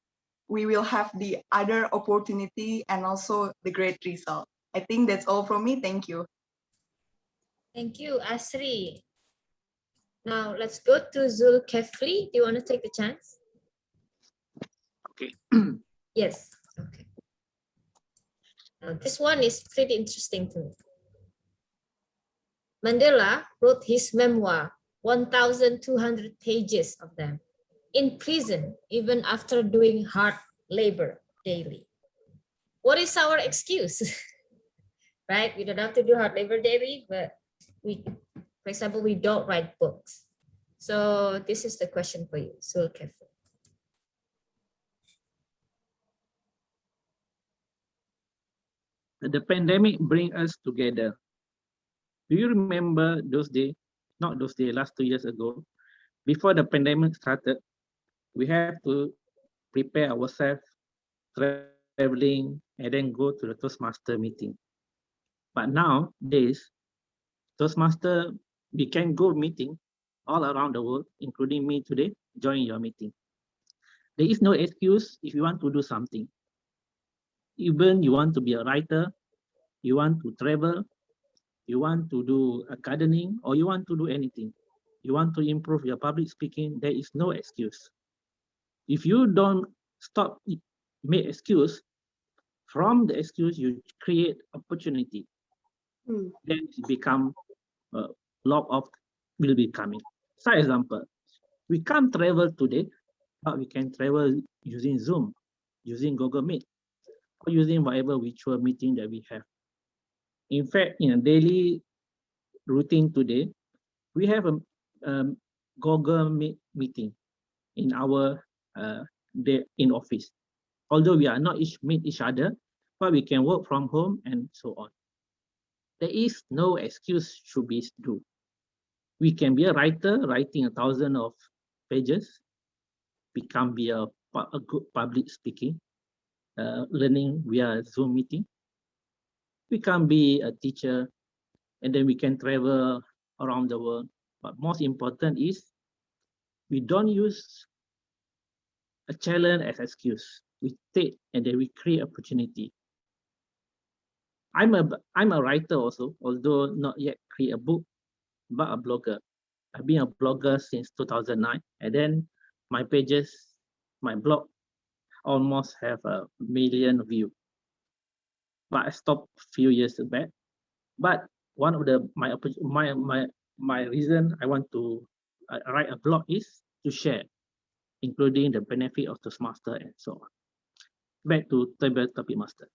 we will have the other opportunity and also the great result. I think that's all from me. Thank you. Thank you, Asri. Now let's go to Zulkifli. Do you want to take the chance? Okay. Yes. Okay. Now, this one is pretty interesting to me. Mandela wrote his memoir, 1,200 pages of them, in prison, even after doing hard labor daily. What is our excuse? Right? We don't have to do hard labor daily, but for example, we don't write books. So this is the question for you, Zulkifli. The pandemic bring us together. Do you remember those days? Not those days, last 2 years ago. Before the pandemic started, we have to prepare ourselves, traveling, and then go to the Toastmaster meeting. But nowadays, Toastmaster, we can go meeting all around the world, including me today, join your meeting. There is no excuse if you want to do something. Even you want to be a writer, you want to travel, you want to do a gardening, or you want to do anything. You want to improve your public speaking, there is no excuse. If you don't stop make excuse, from the excuse you create opportunity. Then it become a lot of will be coming. For example, we can't travel today, but we can travel using Zoom, using Google Meet, or using whatever virtual meeting that we have. In fact, in a daily routine today, we have a Google Meet meeting in our day in office. Although we are not meet each other, but we can work from home and so on. There is no excuse should be do. We can be a writer writing 1,000 of pages. We can be a good public speaking, learning via Zoom meeting. We can be a teacher, and then we can travel around the world. But most important is we don't use a challenge as excuse. We take and then we create opportunity. I'm a writer also, although not yet create a book, but a blogger. I've been a blogger since 2009, and then my pages, my blog, almost have 1 million views. But I stopped a few years back. But one of my my reason I want to write a blog is to share, including the benefit of Toastmaster and so on. Back to table topic master.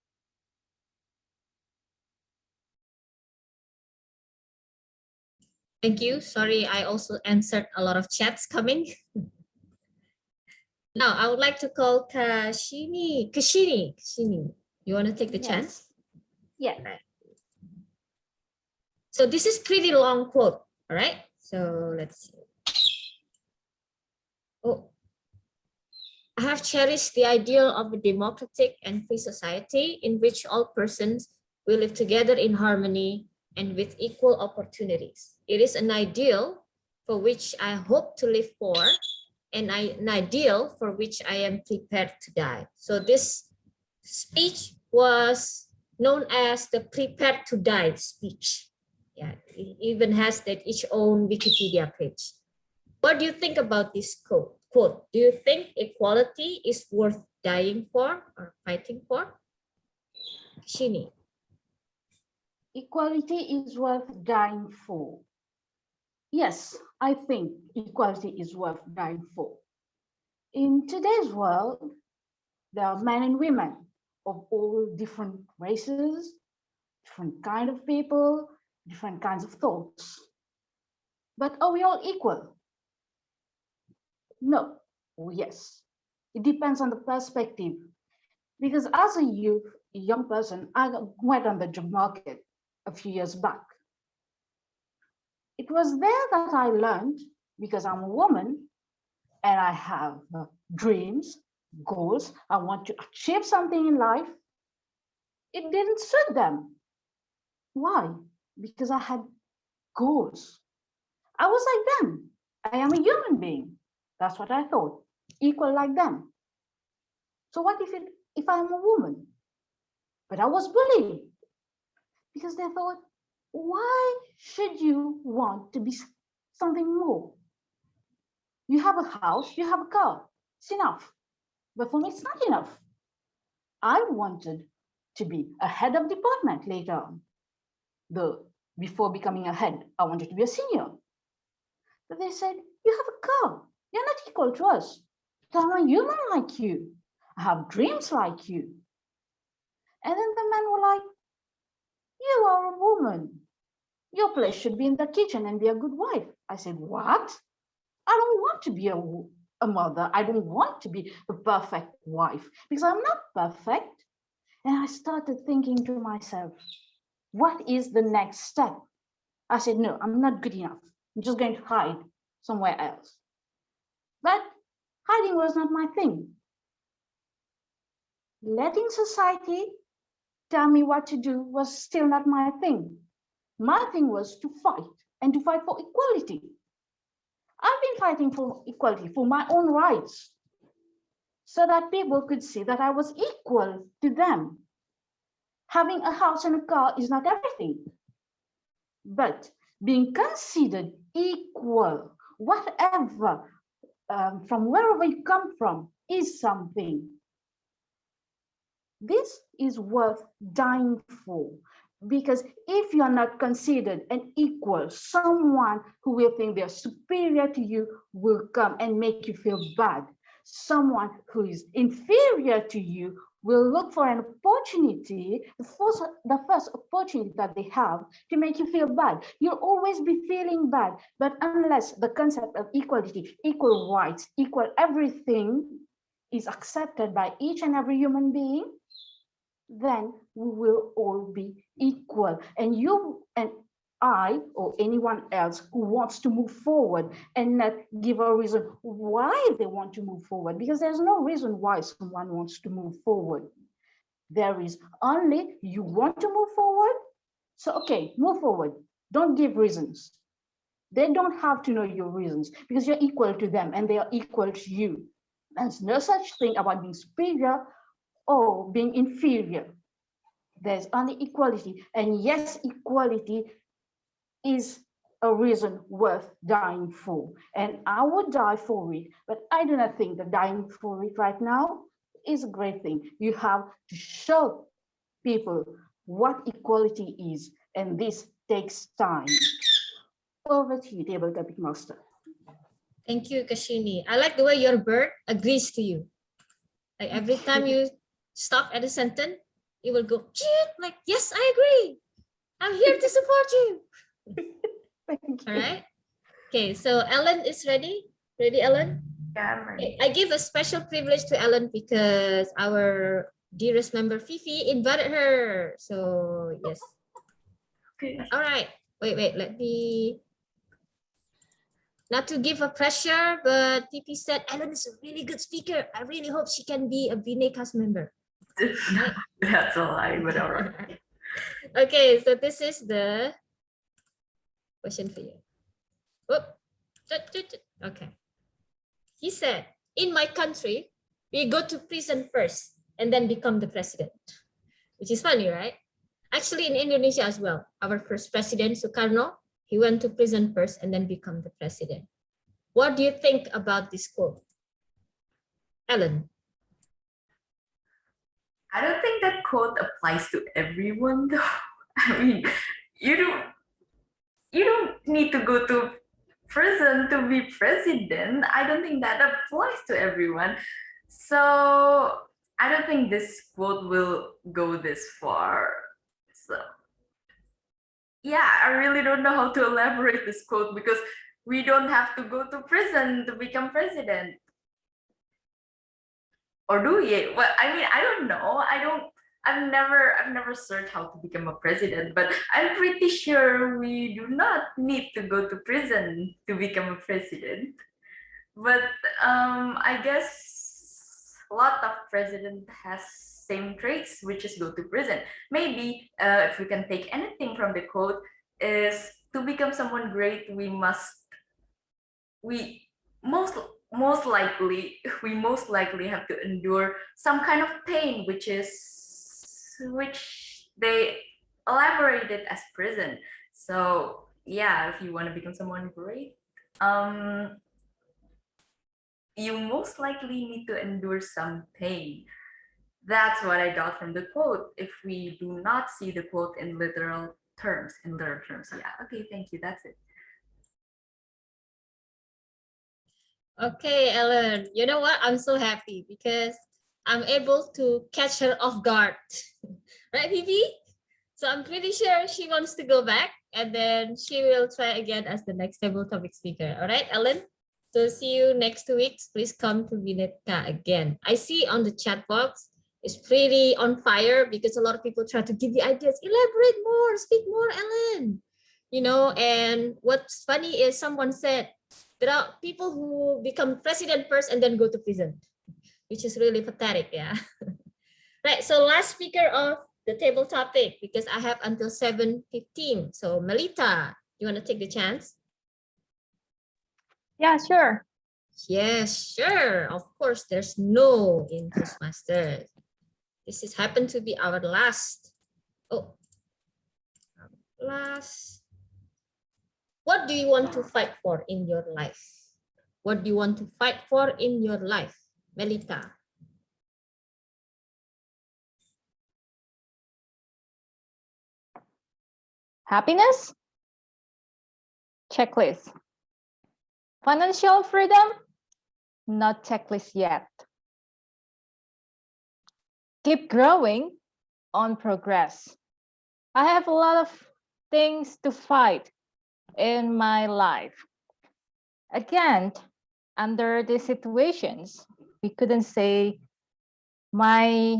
Thank you. Sorry, I also answered a lot of chats coming. Now, I would like to call Kashini. Kashini, you want to take the chance? Yeah. Right. So this is pretty long quote, all right? So let's see. Oh, I have cherished the ideal of a democratic and free society in which all persons will live together in harmony and with equal opportunities. It is an ideal for which I hope to live for, and an ideal for which I am prepared to die. So this speech was known as the prepared to die speech. Yeah, it even has that its own Wikipedia page. What do you think about this quote? Do you think equality is worth dying for or fighting for? Shini. Equality is worth dying for. Yes, I think equality is worth dying for. In today's world, there are men and women of all different races, different kind of people, different kinds of thoughts. But are we all equal? No, or yes. It depends on the perspective. Because as a young person, I went on the job market a few years back. It was there that I learned, because I'm a woman and I have dreams, goals, I want to achieve something in life. It didn't suit them. Why? Because I had goals. I was like them. I am a human being. That's what I thought. Equal like them. So what if I'm a woman? But I was bullied because they thought, why should you want to be something more? You have a house, you have a car. It's enough. But for me, it's not enough. I wanted to be a head of department later on. Before becoming a head, I wanted to be a senior. But they said, you have a car. You're not equal to us. I'm a human like you. I have dreams like you. And then the men were like, you are a woman. Your place should be in the kitchen and be a good wife. I said, what? I don't want to be a mother. I don't want to be a perfect wife because I'm not perfect. And I started thinking to myself, what is the next step? I said, no, I'm not good enough. I'm just going to hide somewhere else. But hiding was not my thing. Letting society tell me what to do was still not my thing. My thing was to fight and to fight for equality. I've been fighting for equality, for my own rights, so that people could see that I was equal to them. Having a house and a car is not everything, but being considered equal, whatever, from wherever you come from, is something. This is worth dying for, because if you are not considered an equal, someone who will think they're superior to you will come and make you feel bad. Someone who is inferior to you will look for an opportunity, the first opportunity that they have, to make you feel bad. You'll always be feeling bad, but unless the concept of equality, equal rights, equal everything is accepted by each and every human being, then we will all be equal. And you and I, or anyone else who wants to move forward and not give a reason why they want to move forward, because there's no reason why someone wants to move forward. There is only you want to move forward. So, okay, move forward. Don't give reasons. They don't have to know your reasons because you're equal to them and they are equal to you. There's no such thing about being superior or being inferior. There's only equality. And yes, equality is a reason worth dying for. And I would die for it, but I do not think that dying for it right now is a great thing. You have to show people what equality is, and this takes time. Over to you, table topic master. Thank you, Kashini. I like the way your bird agrees to you. Like every time you stop at a sentence, it will go, like, yes, I agree. I'm here to support you. All right. Okay, so Ellen is ready. Ready, Ellen? Yeah, I'm ready. I give a special privilege to Ellen because our dearest member Fifi invited her. So yes. Okay. All right. Wait. Let me. Not to give her pressure, but Fifi said Ellen is a really good speaker. I really hope she can be a Bhinneka's member. Right? That's a lie, but all right. Okay, so this is the question for you. Oop. Okay. He said, in my country, we go to prison first and then become the president, which is funny, right? Actually, in Indonesia as well, our first president, Sukarno, he went to prison first and then become the president. What do you think about this quote? Ellen? I don't think that quote applies to everyone though. I mean, you don't need to go to prison to be president. I don't think that applies to everyone. So I don't think this quote will go this far. So yeah, I really don't know how to elaborate this quote because we don't have to go to prison to become president. Or do we? Well, I mean, I don't know. I've never searched how to become a president, but I'm pretty sure we do not need to go to prison to become a president. But I guess a lot of president has same traits, which is go to prison. Maybe if we can take anything from the quote, is to become someone great, we most likely have to endure some kind of pain, which they elaborated as prison. So yeah, if you want to become someone great, you most likely need to endure some pain. That's what I got from the quote. If we do not see the quote in literal terms, yeah. Okay, thank you. That's it. Okay, Ellen, you know what? I'm so happy because I'm able to catch her off guard. Right, Vivi? So I'm pretty sure she wants to go back and then she will try again as the next table topic speaker. All right, Ellen? So see you next 2 weeks. Please come to Bhinneka again. I see on the chat box, it's pretty on fire because a lot of people try to give the ideas. Elaborate more, speak more, Ellen. You know, and what's funny is someone said, there are people who become president first and then go to prison, which is really pathetic, yeah. Right, so last speaker of the table topic, because I have until 7:15. So Melita, you want to take the chance? Yeah, sure. Yes, sure. Of course, there's no in Toastmasters. This is happened to be our last. What do you want to fight for in your life? What do you want to fight for in your life? Melita. Happiness? Checklist. Financial freedom? Not checklist yet. Keep growing on progress. I have a lot of things to fight in my life. Again, under these situations, we couldn't say my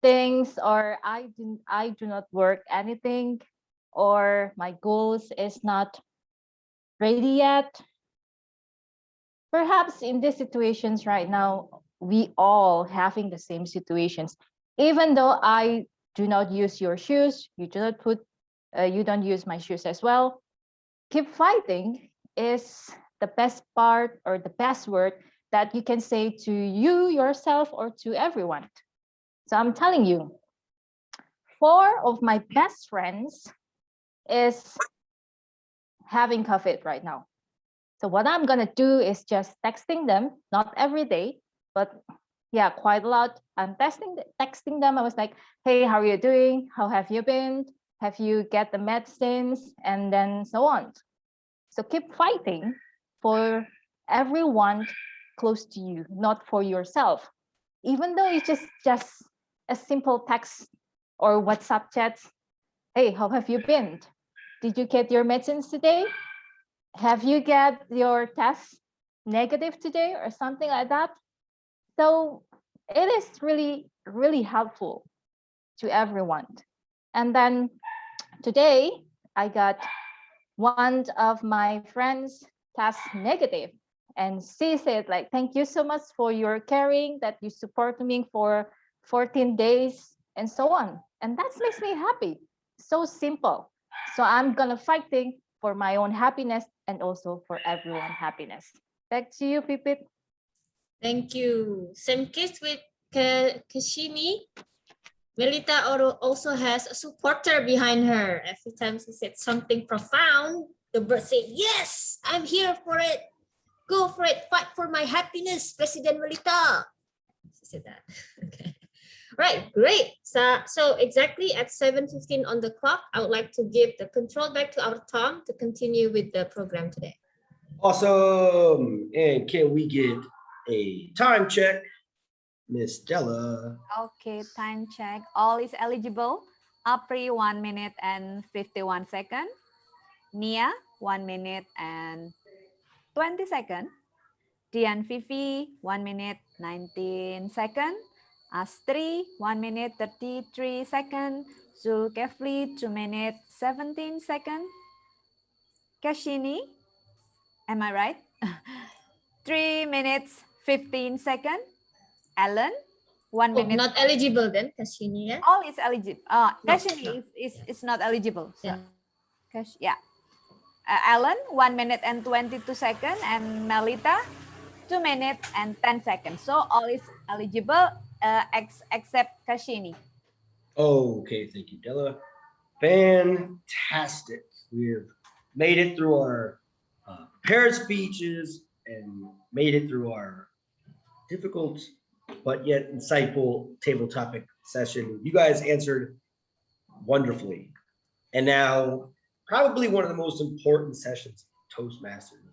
things or I do not work anything or my goals is not ready yet. Perhaps in these situations right now, we all having the same situations. Even though I do not use your shoes, you don't use my shoes as well. Keep fighting is the best part or the best word that you can say to you yourself or to everyone. So I'm telling you, 4 of my best friends is having COVID right now. So what I'm gonna do is just texting them, not every day, but yeah, quite a lot. I'm texting them. I was like, hey, how are you doing? How have you been? Have you get the medicines? And then so on. So keep fighting for everyone close to you, not for yourself. Even though it's just a simple text or WhatsApp chat. Hey, how have you been? Did you get your medicines today? Have you get your test negative today or something like that? So it is really, really helpful to everyone. And then today I got one of my friends test negative, and she said like, thank you so much for your caring, that you support me for 14 days and so on. And that makes me happy. So simple. So I'm gonna fighting for my own happiness and also for everyone's happiness. Back to you, Pipit. Thank you. Same case with Kashini. Melita also has a supporter behind her. Every time she said something profound, the bird said, yes, I'm here for it. Go for it. Fight for my happiness, President Melita. She said that. Okay. Right, great. So exactly at 7:15 on the clock, I would like to give the control back to our Tom to continue with the program today. Awesome. And can we get a time check? Miss Della. Okay, time check. All is eligible. Apri, 1 minute and 51 seconds. Nia, 1 minute and 20 seconds. Dian Vivi, 1 minute, 19 seconds. Astri, 1 minute, 33 seconds. Zulkefli, 2 minutes, 17 seconds. Kashini, am I right? 3 minutes, 15 seconds. Alan, 1 minute. Not eligible then, Kashini, yeah? All is eligible. No, Kashini is not eligible. So. Yeah. Yeah. Alan, 1 minute and 22 seconds. And Melita, 2 minutes and 10 seconds. So all is eligible except Kashini. Okay, thank you, Della. Fantastic. We've made it through our prepared speeches and made it through our difficult but yet insightful table topic session. You guys answered wonderfully. And now, probably one of the most important sessions of Toastmasters,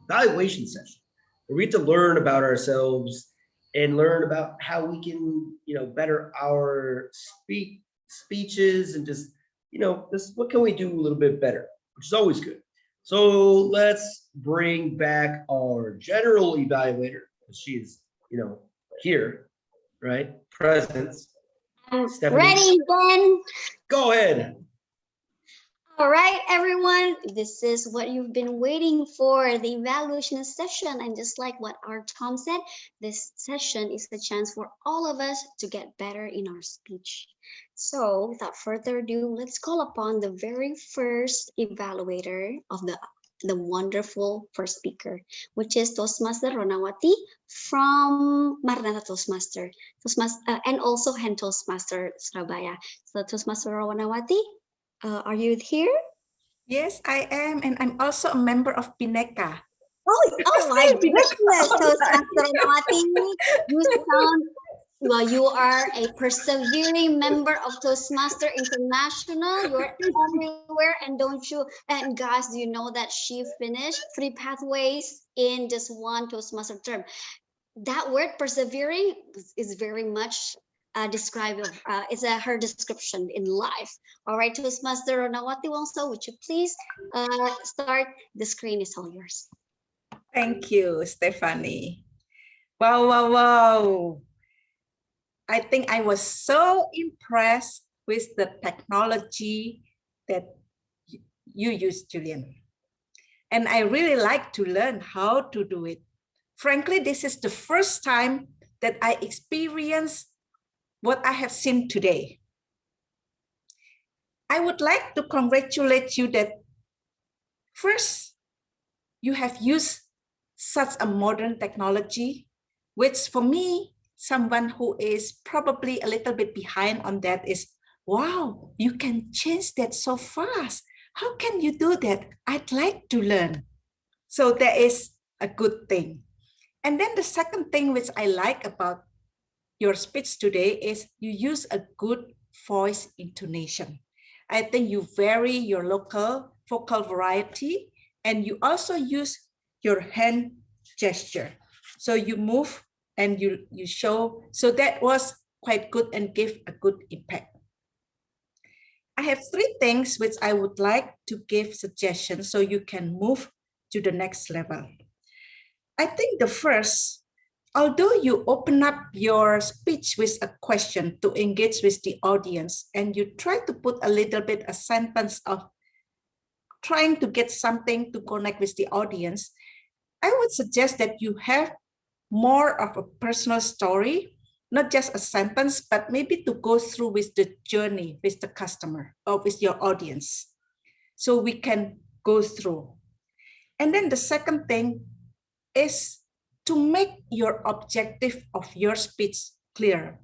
the evaluation session, where we get to learn about ourselves and learn about how we can, better our speeches and just, what can we do a little bit better, which is always good. So let's bring back our general evaluator, because she's, here, right? Present. Stephanie. Ready, Ben? Go ahead. All right, everyone, this is what you've been waiting for, the evaluation session. And just like what our Tom said, this session is the chance for all of us to get better in our speech. So without further ado, let's call upon the very first evaluator of the wonderful first speaker, which is Toastmaster Ronawati from Maranatha Toastmaster, and also Hand Toastmaster Surabaya. So Toastmaster Ronawati, are you here? Yes, I am, and I'm also a member of Bhinneka. Oh my goodness, Toastmaster Ronawati, you sound, well, you are a persevering member of Toastmaster International. You're everywhere, and and guys, do you know that she finished 3 pathways in just 1 Toastmaster term? That word persevering is very much described, it's her description in life. All right, Toastmaster Ronawati Wongso, would you please start? The screen is all yours. Thank you, Stephanie. Wow, wow, wow. I think I was so impressed with the technology that you use, Julian. And I really like to learn how to do it. Frankly, this is the first time that I experienced what I have seen today. I would like to congratulate you that first, you have used such a modern technology, which for me, someone who is probably a little bit behind on that is, wow, you can change that so fast. How can you do that? I'd like to learn. So that is a good thing. And then the second thing which I like about your speech today is you use a good voice intonation. I think you vary your local vocal variety And you also use your hand gesture. So you move and you show. So that was quite good and gave a good impact. I have 3 things which I would like to give suggestions so you can move to the next level. I think the first, although you open up your speech with a question to engage with the audience and you try to put a little bit a sentence of trying to get something to connect with the audience, I would suggest that you have more of a personal story, not just a sentence, but maybe to go through with the journey with the customer or with your audience. So we can go through. And then the second thing is to make your objective of your speech clear.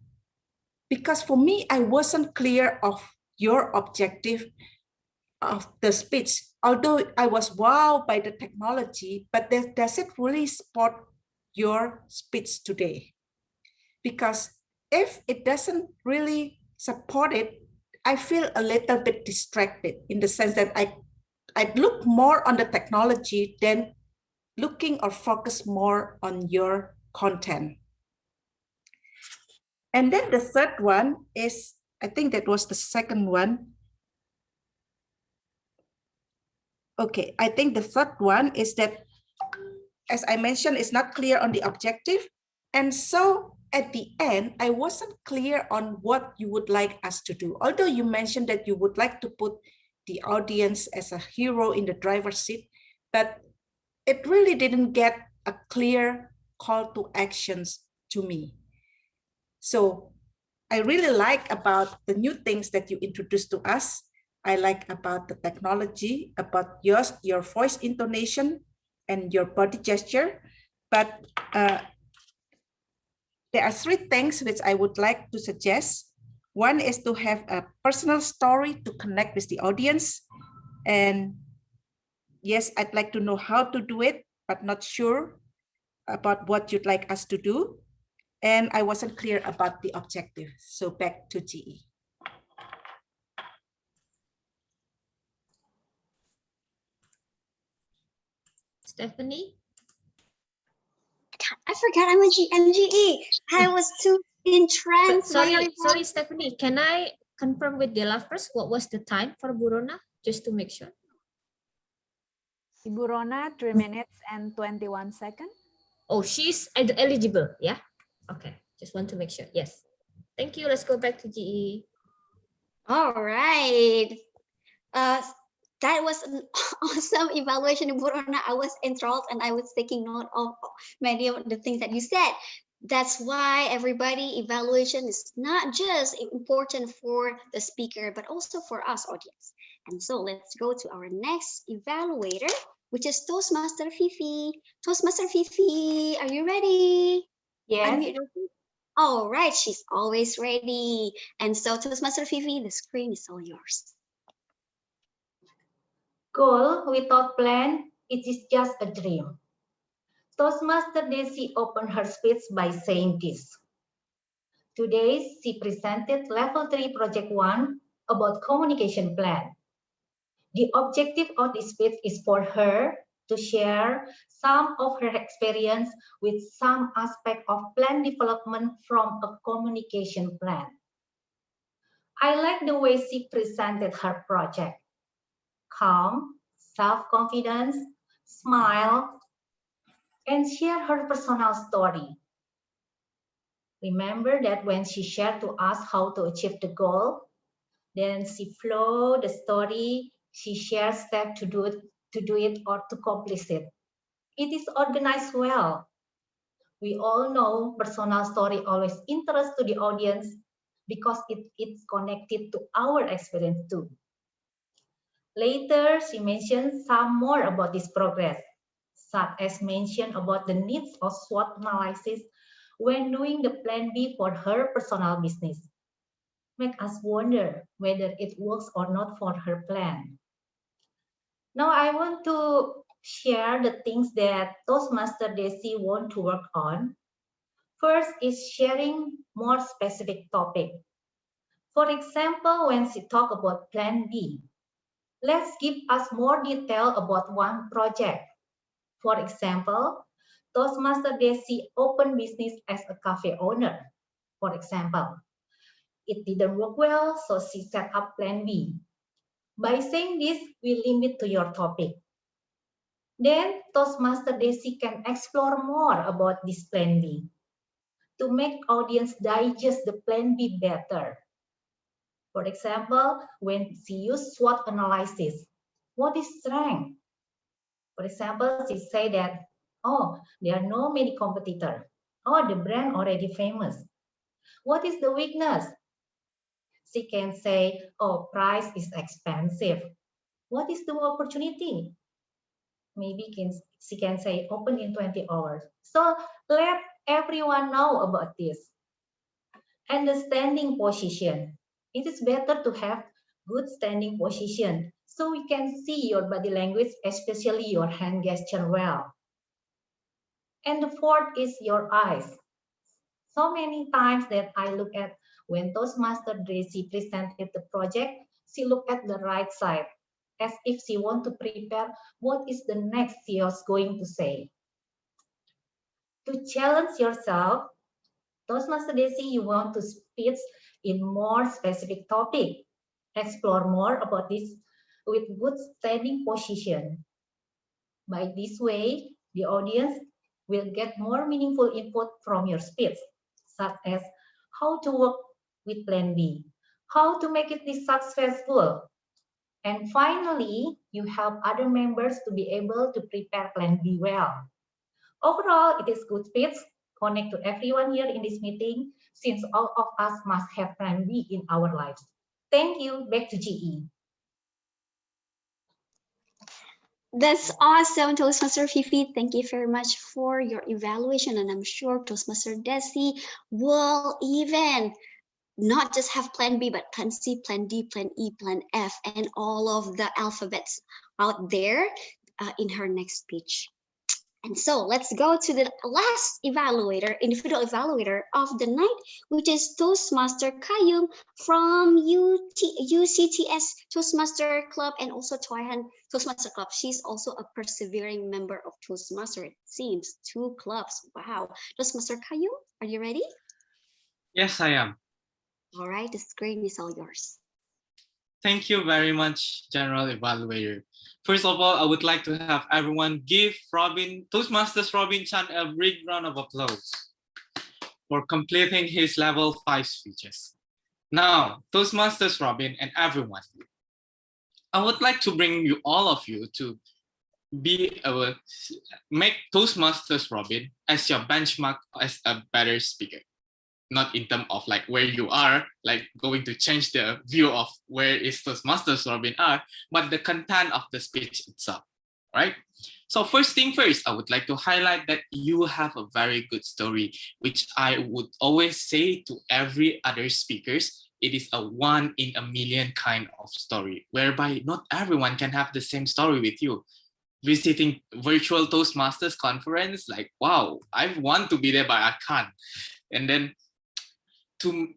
Because for me, I wasn't clear of your objective of the speech. Although I was wowed by the technology, but does it really support your speech today? Because if it doesn't really support it, I feel a little bit distracted in the sense that I'd look more on the technology than looking or focus more on your content. And then the third one is, I think that was the second one. Okay, I think the third one is that, as I mentioned, it's not clear on the objective. And so at the end, I wasn't clear on what you would like us to do. Although you mentioned that you would like to put the audience as a hero in the driver's seat, but it really didn't get a clear call to actions to me. So I really like about the new things that you introduced to us. I like about the technology, about your voice intonation and your body gesture. But there are 3 things which I would like to suggest. One is to have a personal story to connect with the audience. And yes, I'd like to know how to do it, but not sure about what you'd like us to do. And I wasn't clear about the objective. So back to GE. Stephanie? I forgot I'm a GE. I was too entranced. Sorry, Stephanie. Can I confirm with Dela first? What was the time for Burona? Just to make sure. Ibu Rona, 3 minutes and 21 seconds. Oh, she's eligible. Yeah. Okay. Just want to make sure. Yes. Thank you. Let's go back to GE. All right. That was an awesome evaluation, Burona. I was enthralled and I was taking note of many of the things that you said. That's why everybody, evaluation is not just important for the speaker, but also for us audience. And so let's go to our next evaluator, which is Toastmaster Fifi. Toastmaster Fifi, are you ready? Yes. All right, she's always ready. And so Toastmaster Fifi, the screen is all yours. Goal without plan, it is just a dream. Toastmaster Desi opened her speech by saying this. Today, she presented Level 3 Project 1 about communication plan. The objective of this speech is for her to share some of her experience with some aspect of plan development from a communication plan. I like the way she presented her project. Calm, self-confidence, smile, and share her personal story. Remember that when she shared to us how to achieve the goal, then she flowed the story, she shares steps to do it or to accomplish it. It is organized well. We all know personal story always interests to the audience because it's connected to our experience too. Later, she mentioned some more about this progress, such as mention about the needs of SWOT analysis when doing the plan B for her personal business. Make us wonder whether it works or not for her plan. Now I want to share the things that Toastmaster Desi want to work on. First is sharing more specific topic. For example, when she talk about plan B, Let's give us more detail about one project. For example, Toastmaster Desi opened business as a cafe owner. For example, it didn't work well, so she set up plan B. By saying this, we limit to your topic. Then Toastmaster Desi can explore more about this plan B to make audience digest the plan B better. For example, when she used SWOT analysis, what is strength? For example, she say that, oh, there are no many competitors. Oh, the brand already famous. What is the weakness? She can say, oh, price is expensive. What is the opportunity? Maybe she can say open in 20 hours. So let everyone know about this. And the standing position. It is better to have good standing position so we can see your body language, especially your hand gesture well. And the fourth is your eyes. So many times that I look at when Toastmaster Desi presented the project, she looked at the right side as if she want to prepare what is the next she was going to say. To challenge yourself, Toastmaster Desi, you want to speak in more specific topic. Explore more about this with good standing position. By this way, the audience will get more meaningful input from your speech, such as how to work with Plan B, how to make it this successful. And finally, you help other members to be able to prepare Plan B well. Overall, it is good speech, connect to everyone here in this meeting, since all of us must have Plan B in our lives. Thank you. Back to GE. That's awesome, Toastmaster Fifi. Thank you very much for your evaluation. And I'm sure Toastmaster Desi will even not just have plan B, but plan C, plan D, plan E, plan F, and all of the alphabets out there in her next speech. And so let's go to the last individual evaluator of the night, which is Toastmaster Kayum from UCTS Toastmaster Club and also Toyhan Toastmaster Club. She's also a persevering member of Toastmaster. It seems 2 clubs. Wow. Toastmaster Kayum, are you ready? Yes, I am. All right, the screen is all yours. Thank you very much, General Evaluator. First of all, I would like to have everyone give Toastmasters Robin Chan a big round of applause for completing his level 5 speeches. Now, Toastmasters Robin and everyone, I would like to bring all of you to make Toastmasters Robin as your benchmark as a better speaker. Not in terms of like where you are, like going to change the view of where is Toastmasters Robin are, but the content of the speech itself, right? So first thing first, I would like to highlight that you have a very good story, which I would always say to every other speakers, it is a 1 in a million kind of story, whereby not everyone can have the same story with you. Visiting virtual Toastmasters conference, like, wow, I want to be there, but I can't. And then to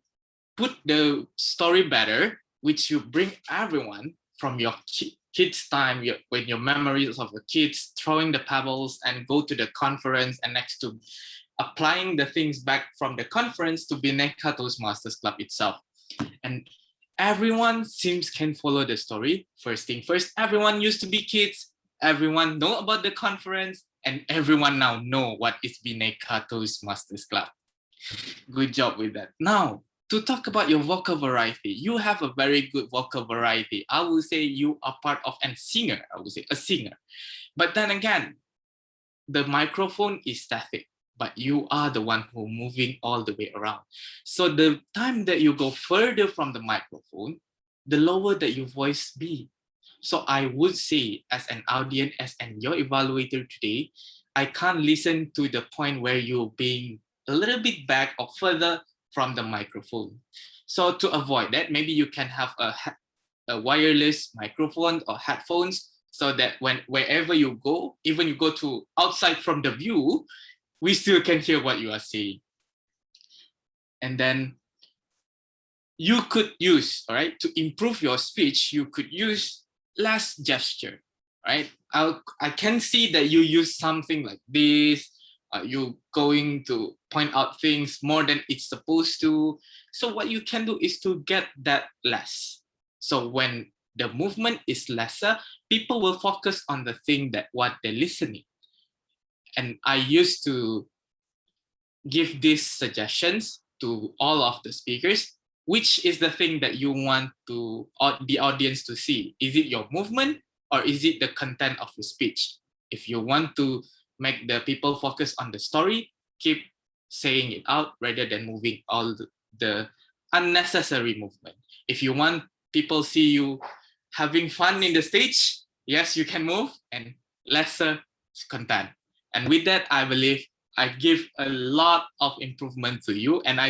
put the story better, which you bring everyone from your kids' time, when your memories of the kids throwing the pebbles and go to the conference, and next to applying the things back from the conference to Bhinneka Toastmasters Club itself. And everyone seems can follow the story. First thing first, everyone used to be kids, everyone know about the conference, and everyone now know what is Bhinneka Toastmasters Club. Good job with that. Now, to talk about your vocal variety, you have a very good vocal variety. I will say you are part of a singer. I will say a singer. But then again, the microphone is static, but you are the one who moving all the way around. So the time that you go further from the microphone, the lower that your voice be. So I would say as an audience, your evaluator today, I can't listen to the point where you're being a little bit back or further from the microphone. So to avoid that, maybe you can have a wireless microphone or headphones, so that wherever you go, even you go to outside from the view, we still can hear what you are saying. And then you could use, all right, to improve your speech, you could use last gesture, right? I can see that you use something like this. You going to point out things more than it's supposed to. So what you can do is to get that less. So when the movement is lesser, people will focus on the thing that what they're listening. And I used to give these suggestions to all of the speakers. Which is the thing that you want to the audience to see? Is it your movement or is it the content of the speech? If you want to make the people focus on the story, keep saying it out rather than moving all the unnecessary movement. If you want people see you having fun in the stage, yes, you can move and lesser content. And with that, I believe I give a lot of improvement to you. And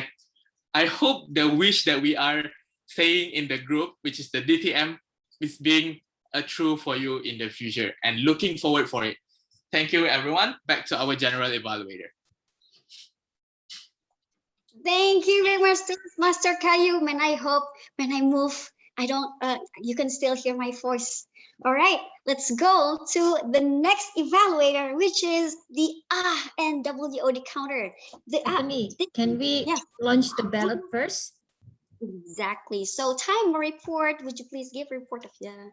I hope the wish that we are saying in the group, which is the DTM, is being true for you in the future and looking forward for it. Thank you, everyone. Back to our general evaluator. Thank you very much, Master Kayum, and I hope when I move, you can still hear my voice. All right, let's go to the next evaluator, which is the and WOD counter. Can we launch the ballot first? Exactly. So time report, would you please give report of the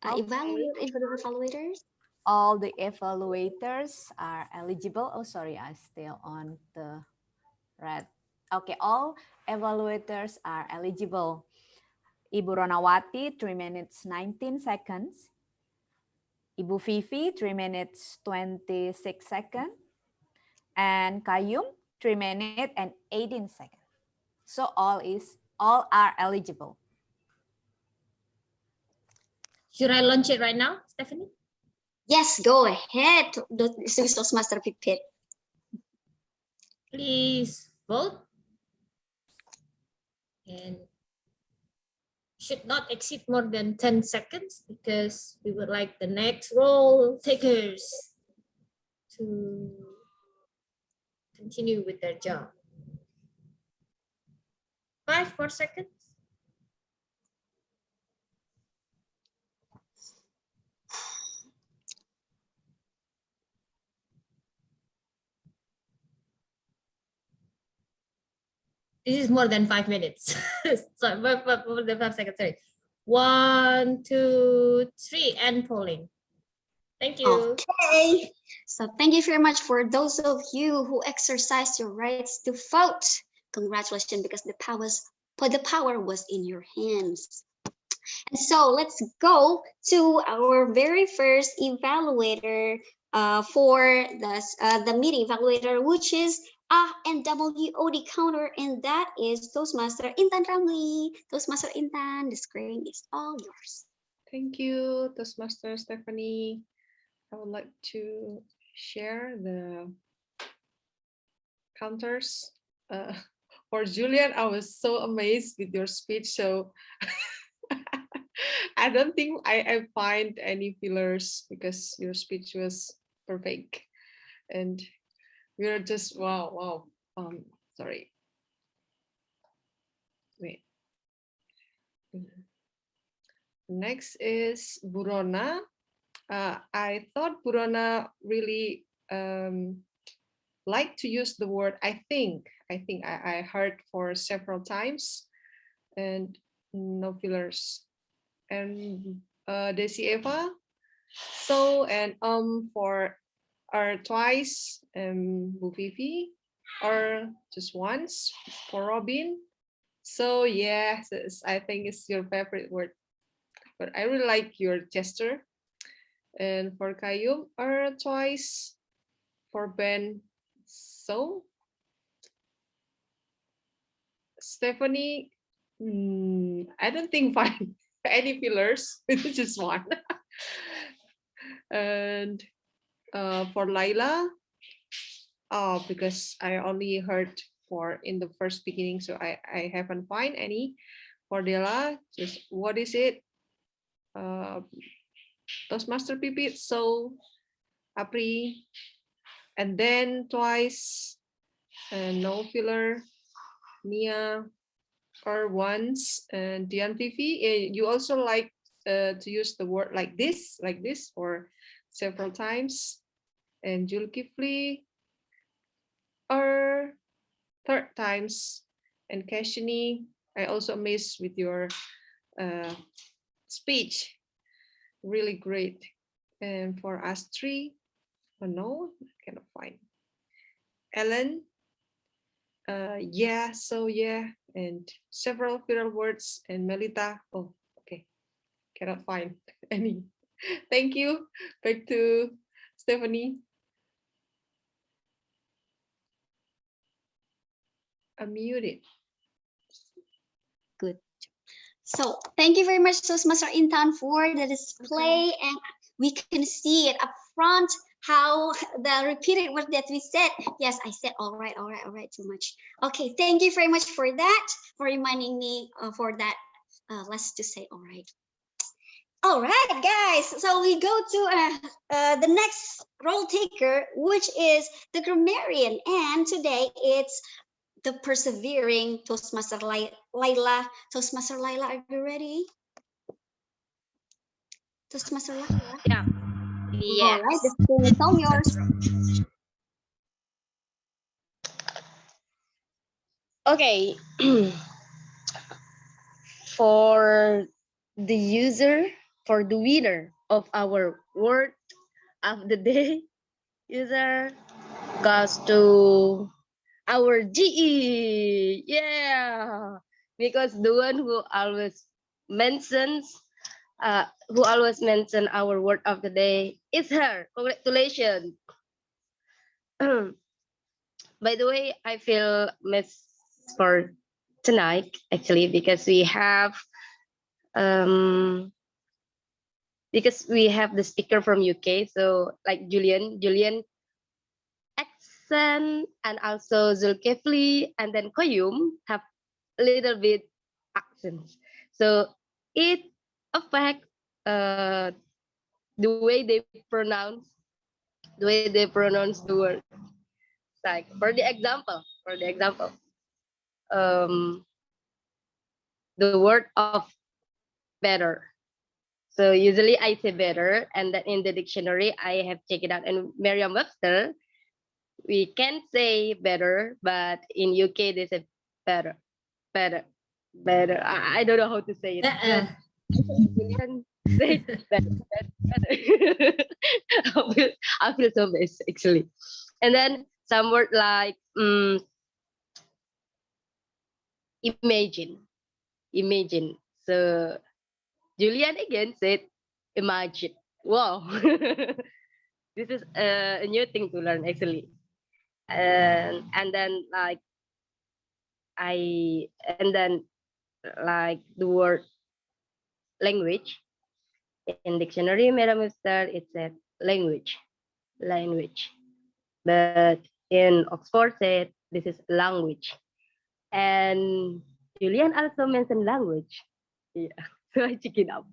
evaluators? All the evaluators are eligible. Oh, sorry, I'm still on the red. Okay, all evaluators are eligible. Ibu Ronawati, 3 minutes, 19 seconds. Ibu Vivi, 3 minutes, 26 seconds. And Kayum, 3 minutes and 18 seconds. So all are eligible. Should I launch it right now, Stephanie? Yes, go ahead, Toastmaster Pipit. Please vote. And should not exceed more than 10 seconds because we would like the next role takers to continue with their job. 5 more seconds. This is more than 5 minutes. Sorry, more than 5 seconds. Sorry. 1, 2, 3, and polling. Thank you. Okay. So thank you very much for those of you who exercised your rights to vote. Congratulations, because the power was in your hands. And so let's go to our very first evaluator for the meeting evaluator, which is and WOD counter, and that is Toastmaster Intan Ramli. Toastmaster Intan, the screen is all yours. Thank you, Toastmaster Stephanie. I would like to share the counters. For Julian, I was so amazed with your speech. So I don't think I find any fillers because your speech was perfect. And we're just, wow. Sorry. Wait. Next is Burona. I thought Burona really liked to use the word I think. I heard for several times and no fillers. And Desi Eva, so and for twice, Bu Vivi, or just once for Robin. So yes, I think it's your favorite word, but I really like your gesture. And for Kayum, or twice for Ben. So Stephanie, I don't think find any fillers, it's just one. And for Laila, because I only heard for in the first beginning, so I haven't find any. For Dela, just what is it? Toastmaster Pipit, so Apri, and then twice, and no filler, Mia, or once, and Dian Vivi. You also like to use the word like this, for several times. And Zulkifli, or third times. And Kashini, I also amazed with your speech, really great. And for Astri, oh no, I cannot find. Ellen, yeah, so yeah, and several viral words. And Melita, oh, okay, cannot find any. Thank you. Back to Stephanie. Unmuted. Good. So thank you very much, Toastmaster Intan, for the display, and we can see it up front how the repeated word that we said. Yes, I said all right, too much. Okay, thank you very much for that, for reminding me for that. Let's just say all right. All right, guys. So we go to the next role taker, which is the grammarian, and today it's the persevering Toastmaster Laila. Toastmaster Laila, are you ready? Toastmaster Laila? Yeah. All right, the screen is all yours. Okay. For the user, for the winner of our word of the day, user goes to our GE. Yeah, because the one who always mentions our word of the day is her. Congratulations. By the way, I feel missed for tonight actually because we have the speaker from UK. So like Julian accent, and also Zulkifli and then Koyum have a little bit accents. So it affects the way they pronounce the word. Like for the example, the word of better. So usually I say better, and then in the dictionary I have checked it out. And Merriam-Webster, we can say better, but in UK they say better. I don't know how to say it. Say better. I feel so best actually. And then some word like imagine. So Julian again said imagine. Wow. This is a new thing to learn actually. And then the word language in dictionary Merriam-Webster it said language. But in Oxford said this is language. And Julian also mentioned language. Yeah, so I check it out.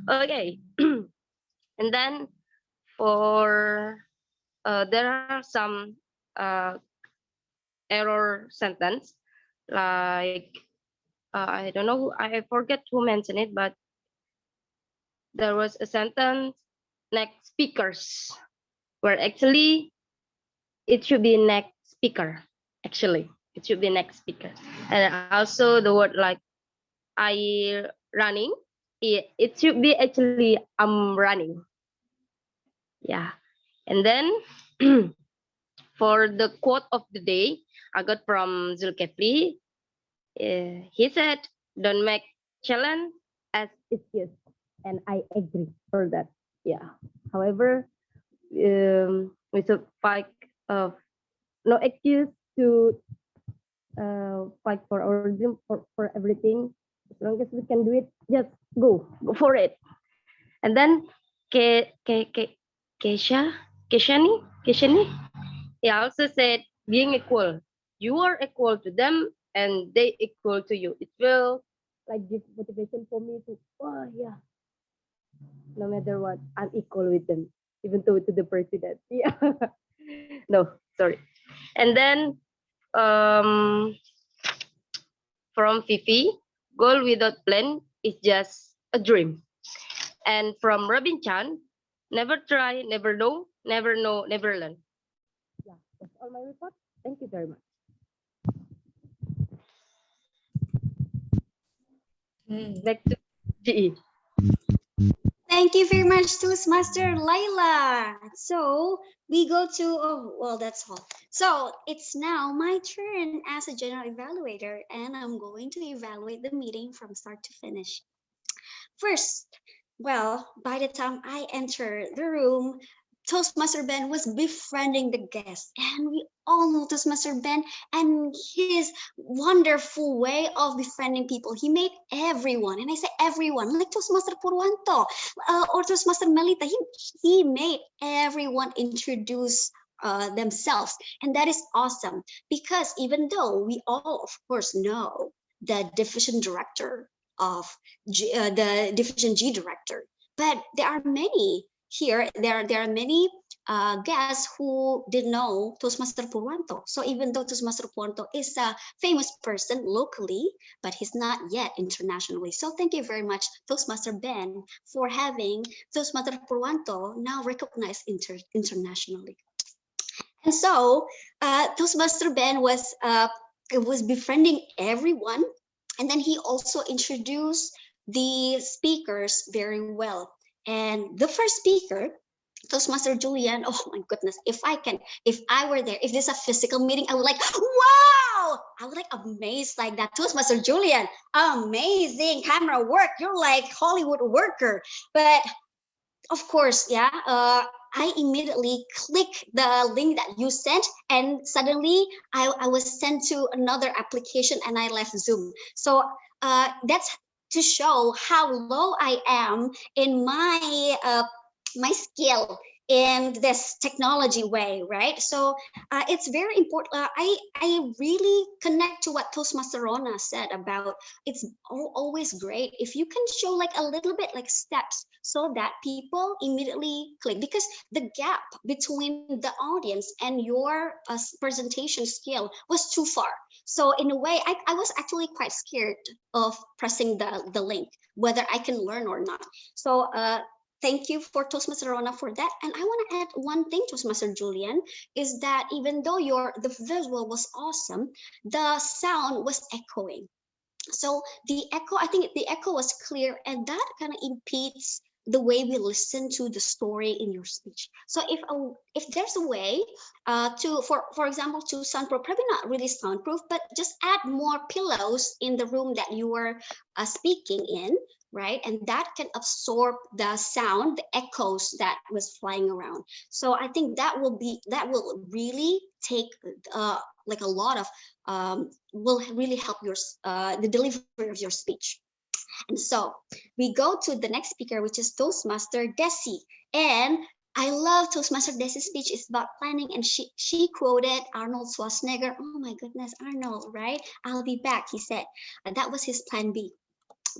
Okay. And then for there are some error sentence like I don't know, I forget who mentioned it, but there was a sentence next speakers, where actually it should be next speaker. Actually, it should be next speaker. And also the word like I running, it should be actually I'm running. Yeah. And then for the quote of the day, I got from Zulkifli. He said, "Don't make challenge as excuse," and I agree for that. Yeah. However, we should fight. No excuse to fight for our dream, for everything. As long as we can do it, just go for it. And then Keshani, he also said being equal. You are equal to them and they equal to you. It will like give motivation for me to, oh yeah, no matter what, I'm equal with them, even though to the president. Yeah. No, sorry. And then from Fifi, goal without plan is just a dream. And from Robin Chan, never try, never know, never learn. Yeah, that's all my report. Thank you very much. Next to GE. Thank you very much, Toastmaster Laila. So we go to, oh, well, that's all. So it's now my turn as a general evaluator, and I'm going to evaluate the meeting from start to finish. First, well, by the time I enter the room, Toastmaster Ben was befriending the guests, and we all know Toastmaster Ben and his wonderful way of befriending people. He made everyone, and I say everyone, like Toastmaster Purwanto or Toastmaster Melita, he made everyone introduce themselves, and that is awesome because even though we all, of course, know the division director of the division G director, but there are many here. There are many guests who didn't know Toastmaster Purwanto. So even though Toastmaster Purwanto is a famous person locally, but he's not yet internationally. So thank you very much, Toastmaster Ben, for having Toastmaster Purwanto now recognized internationally. And so Toastmaster Ben was befriending everyone. And then he also introduced the speakers very well. And the first speaker, Toastmaster Julian, oh my goodness, if I were there, if there's a physical meeting, I would like, wow, I would like amazed like that. Toastmaster Julian, amazing camera work. You're like Hollywood worker. But of course, yeah, I immediately click the link that you sent, and suddenly I was sent to another application and I left Zoom. So that's to show how low I am in my my skill in this technology way, right? So it's very important. I really connect to what Toastmaster Rona said about it's always great if you can show like a little bit like steps so that people immediately click, because the gap between the audience and your presentation skill was too far. So in a way, I was actually quite scared of pressing the link, whether I can learn or not. So thank you for Toastmaster Rona for that. And I want to add one thing, Toastmaster Julian, is that even though the visual was awesome, the sound was echoing. So the echo, I think the echo was clear, and that kind of impedes the way we listen to the story in your speech. So if there's a way to, for example, to soundproof, probably not really soundproof, but just add more pillows in the room that you were speaking in, right? And that can absorb the sound, the echoes that was flying around. So I think that will really take like a lot of will really help your the delivery of your speech. And so we go to the next speaker, which is Toastmaster Desi. And I love Toastmaster Desi's speech. It's about planning, and she quoted Arnold Schwarzenegger. Oh my goodness, Arnold, right? I'll be back, he said. And that was his plan B.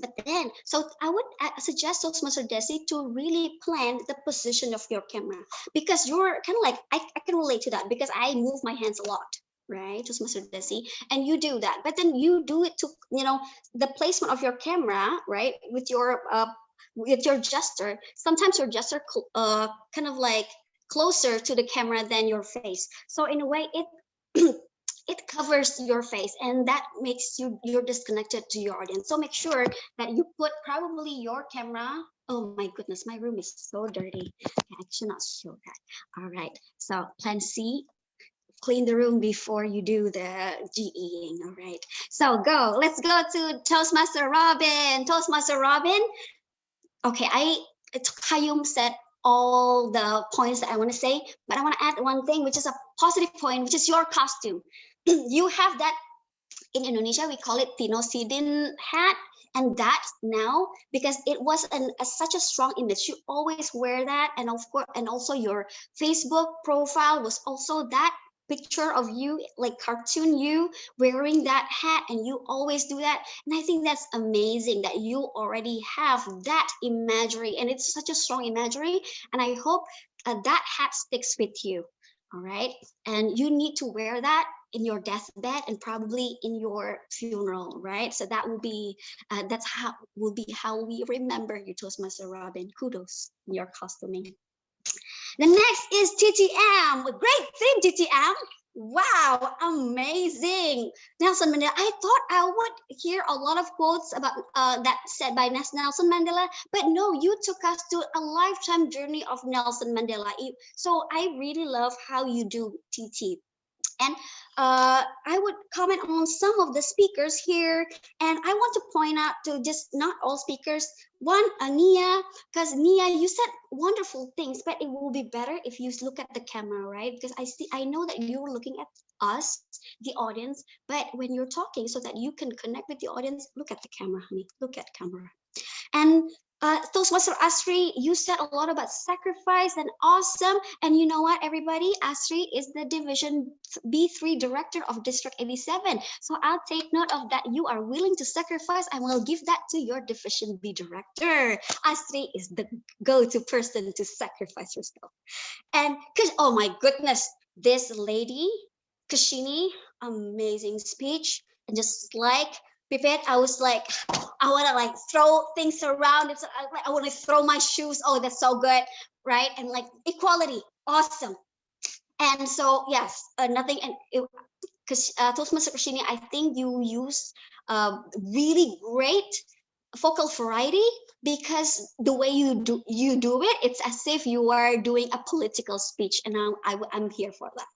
But then, so I would suggest Toastmaster Desi to really plan the position of your camera, because you're kind of like, I can relate to that because I move my hands a lot, right, Toastmaster Desi, and you do that. But then you do it to, the placement of your camera, right, with your gesture. Sometimes your gesture kind of like closer to the camera than your face. So in a way, it it covers your face, and that makes you're disconnected to your audience. So make sure that you put probably your camera. Oh my goodness, my room is so dirty. I should not show that. All right, so plan C, clean the room before you do the GEing. All right, so let's go to Toastmaster Robin. Toastmaster Robin. Okay, Kayum said all the points that I want to say, but I want to add one thing, which is a positive point, which is your costume. You have that in Indonesia, we call it Tino Sidin hat, and that now, because it was such a strong image, you always wear that, and of course, and also your Facebook profile was also that picture of you, like cartoon you wearing that hat, and you always do that. And I think that's amazing that you already have that imagery, and it's such a strong imagery, and I hope that hat sticks with you. All right, and you need to wear that in your deathbed and probably in your funeral, right? So that will be how we remember you, Toastmaster Robin. Kudos in your costuming. The next is TTM. Great theme, TTM. Wow, amazing. Nelson Mandela. I thought I would hear a lot of quotes about that said by Nelson Mandela, but no, you took us to a lifetime journey of Nelson Mandela. So I really love how you do, TT. And I would comment on some of the speakers here. And I want to point out to just not all speakers. One, Nia, because Nia, you said wonderful things, but it will be better if you look at the camera, right? Because I know that you're looking at us, the audience, but when you're talking so that you can connect with the audience, look at the camera, honey, look at camera. And Toastmaster Asri, you said a lot about sacrifice and awesome. And you know what, everybody? Asri is the Division B3 Director of District 87. So I'll take note of that. You are willing to sacrifice. I will give that to your Division B Director. Asri is the go-to person to sacrifice herself. And because, oh my goodness, this lady, Kashini, amazing speech. And just like Pipet, I was like, I want to like throw things around. It's like, I want to throw my shoes. Oh, that's so good, right? And like equality, awesome. And so yes, nothing. And because Toastmaster Kashini, I think you use really great vocal variety, because the way you do it, it's as if you are doing a political speech, and I'm here for that.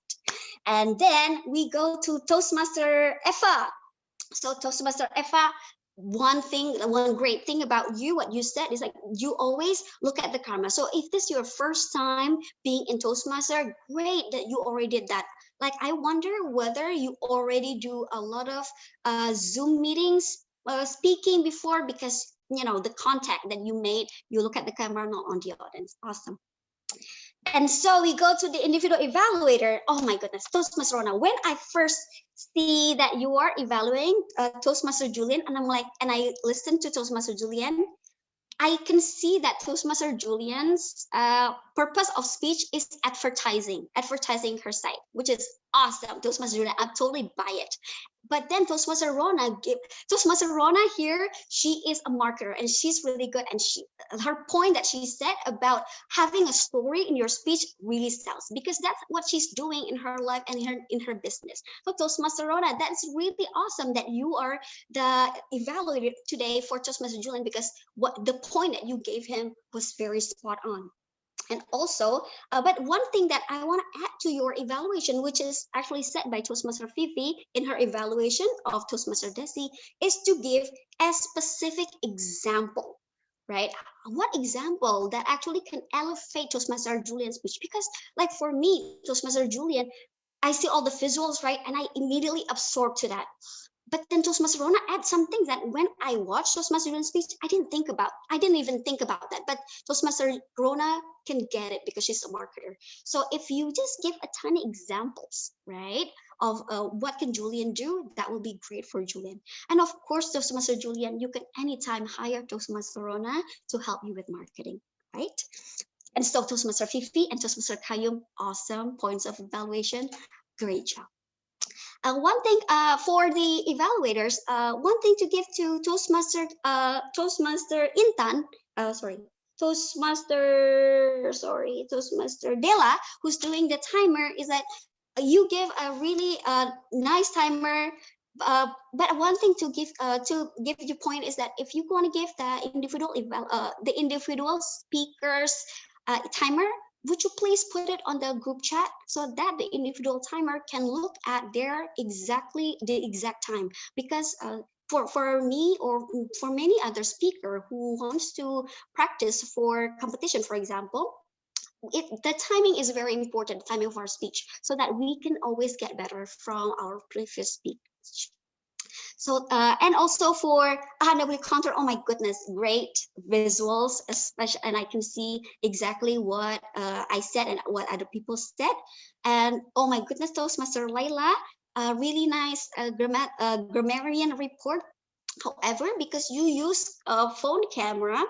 And then we go to Toastmaster Eva. So Toastmaster Eva, one great thing about you, what you said is like you always look at the camera. So if this is your first time being in Toastmaster, great that you already did that. Like I wonder whether you already do a lot of Zoom meetings speaking before, because you know the contact that you made, you look at the camera, not on the audience. Awesome. And so we go to the individual evaluator. Oh my goodness, Toastmaster Rona. When I first see that you are evaluating Toastmaster Julian, and I'm like, and I listen to Toastmaster Julian, I can see that Toastmaster Julian's purpose of speech is advertising her site, which is awesome. Toastmaster Julian, I totally buy it. But then Toastmaster Rona here, she is a marketer and she's really good. And her point that she said about having a story in your speech really sells, because that's what she's doing in her life and in her business. So Toastmaster Rona, that's really awesome that you are the evaluator today for Toastmaster Julian, because what the point that you gave him was very spot on. And also, but one thing that I want to add to your evaluation, which is actually said by Toastmaster Fifi in her evaluation of Toastmaster Desi, is to give a specific example, right? What example that actually can elevate Toastmaster Julian's speech? Because like for me, Toastmaster Julian, I see all the visuals, right? And I immediately absorb to that. But then Toastmaster Rona adds some things that when I watched Toastmaster Rona's speech, I didn't even think about that. But Toastmaster Rona can get it because she's a marketer. So if you just give a ton of examples, right, of what can Julian do, that will be great for Julian. And of course, Toastmaster Julian, you can anytime hire Toastmaster Rona to help you with marketing, right? And so Toastmaster Fifi and Toastmaster Kayum, awesome points of evaluation. Great job. One thing for the evaluators, one thing to give to Toastmaster Intan, Toastmaster Dela, who's doing the timer, is that you give a really nice timer. But one thing to give you point is that if you want to give the individual speakers timer, would you please put it on the group chat so that the individual timer can look at the exact time? Because for me or for many other speaker who wants to practice for competition, for example, the timing is very important, the timing of our speech, so that we can always get better from our previous speech. So and also for AHW counter, oh my goodness, great visuals, especially, and I can see exactly what I said and what other people said. And oh my goodness, Toastmaster Layla, really nice grammarian report. However, because you use a phone camera,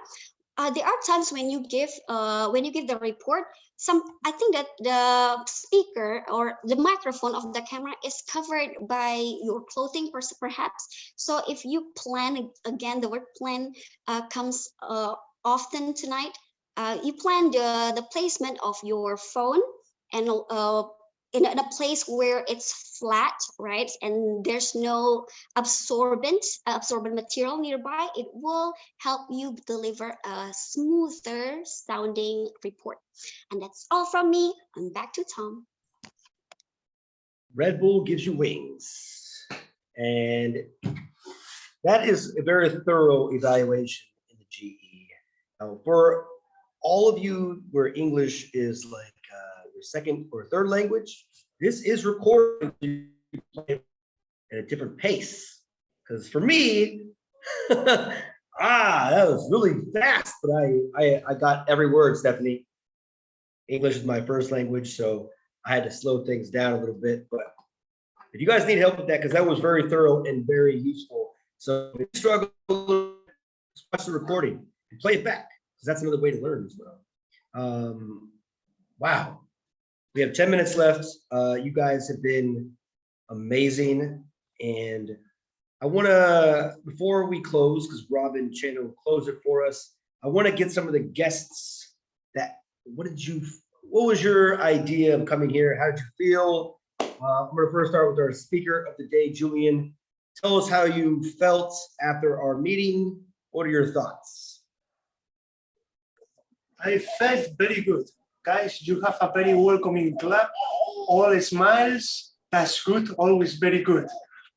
there are times when you give the report, I think that the speaker or the microphone of the camera is covered by your clothing perhaps. So if you plan, again, the word plan comes often tonight, you plan the placement of your phone and in a place where it's flat, right? And there's no absorbent material nearby. It will help you deliver a smoother sounding report. And that's all from me. I'm back to Tom. Red Bull gives you wings. And that is a very thorough evaluation in the GE. Now, for all of you where English is like your second or third language, this is recorded at a different pace. Because for me, that was really fast, but I got every word, Stephanie. English is my first language, so I had to slow things down a little bit. But if you guys need help with that, because that was very thorough and very useful. So if you struggle, just watch the recording and play it back, because that's another way to learn as well. Wow. We have 10 minutes left. You guys have been amazing. And I want to, before we close, because Robin Chan will close it for us, I want to get some of the guests that, what was your idea of coming here? How did you feel? I'm going to first start with our speaker of the day, Julian. Tell us how you felt after our meeting. What are your thoughts? I felt very good. Guys, you have a very welcoming club, all smiles, that's good, always very good.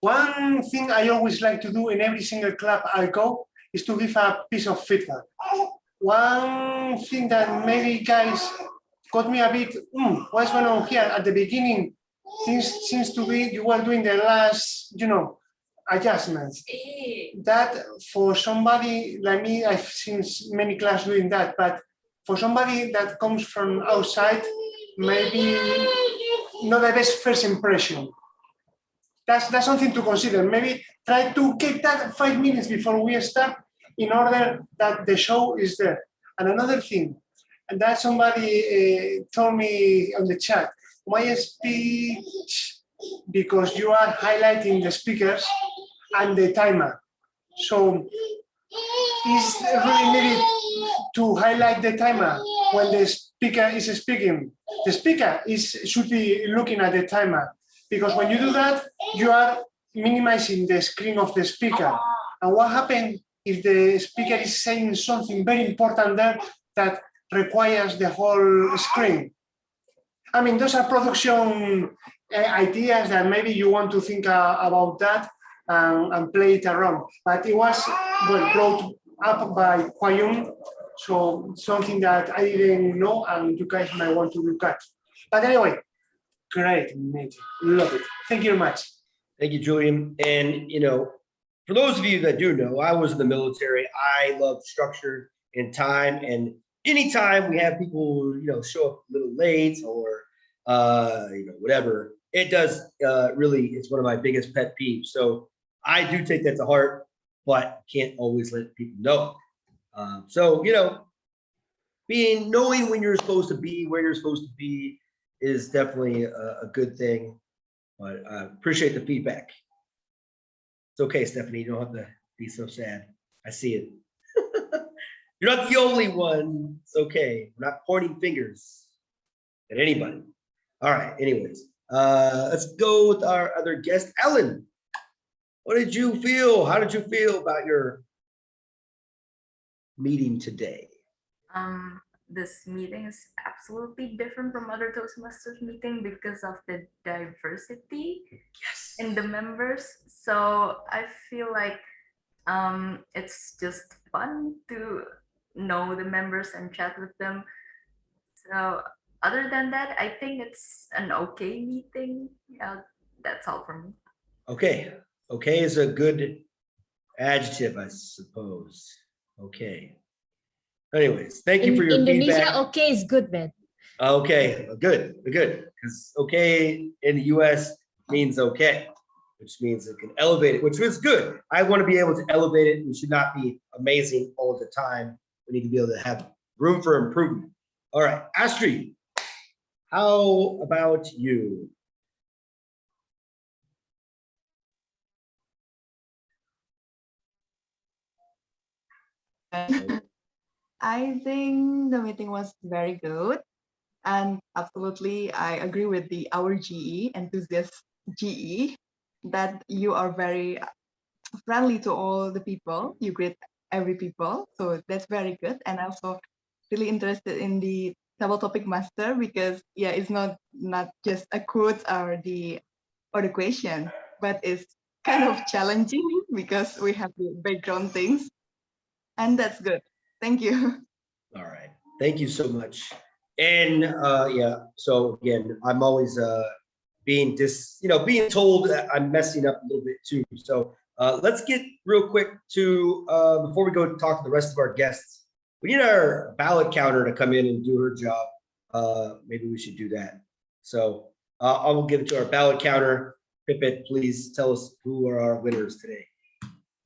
One thing I always like to do in every single club I go is to give a piece of feedback. One thing that maybe guys got me a bit, what's going on here? At the beginning, things seems to be you were doing the last, adjustments. That for somebody like me, I've seen many classes doing that, but for somebody that comes from outside, maybe not the best first impression. That's something to consider. Maybe try to keep that 5 minutes before we start in order that the show is there. And another thing, and that somebody told me on the chat, my speech, because you are highlighting the speakers and the timer. So it's really needed to highlight the timer when the speaker is speaking. The speaker should be looking at the timer, because when you do that, you are minimizing the screen of the speaker. And what happens if the speaker is saying something very important there that requires the whole screen? I mean, those are production ideas that maybe you want to think about that and play it around. But it was brought up by Kwayun, so something that I didn't know and you guys might want to look at. But anyway, great meeting, love it. Thank you very much. Thank you, Julian. And, for those of you that do know, I was in the military. I love structure and time. And anytime we have people, show up a little late or, whatever, it does really, it's one of my biggest pet peeves. So I do take that to heart, but can't always let people know. So, knowing when you're supposed to be, where you're supposed to be is definitely a good thing. But I appreciate the feedback. It's okay, Stephanie. You don't have to be so sad. I see it. You're not the only one. It's okay. We're not pointing fingers at anybody. All right. Anyways, let's go with our other guest, Ellen. What did you feel? How did you feel about your meeting today? This meeting is absolutely different from other Toastmasters meeting because of the diversity in the members. So I feel like it's just fun to know the members and chat with them. So other than that, I think it's an okay meeting. Yeah, that's all from me. Okay. Okay is a good adjective, I suppose. Okay. Anyways, thank you for your Indonesia, feedback. okay is good, man. Okay, good. Because okay in the US means okay, which means it can elevate it, which is good. I want to be able to elevate it. We should not be amazing all the time. We need to be able to have room for improvement. All right, Astrid, how about you? I think the meeting was very good. And absolutely, I agree with our GE, enthusiast GE, that you are very friendly to all the people. You greet every people. So that's very good. And also really interested in the double topic master because yeah, it's not just a quote or the question, but it's kind of challenging because we have the background things. And that's good. Thank you. All right, thank you so much. And yeah, so again, I'm always being being told that I'm messing up a little bit too. So let's get real quick to before we go talk to the rest of our guests. We need our ballot counter to come in and do her job. Maybe we should do that. So I will give it to our ballot counter. Pipit, please tell us who are our winners today.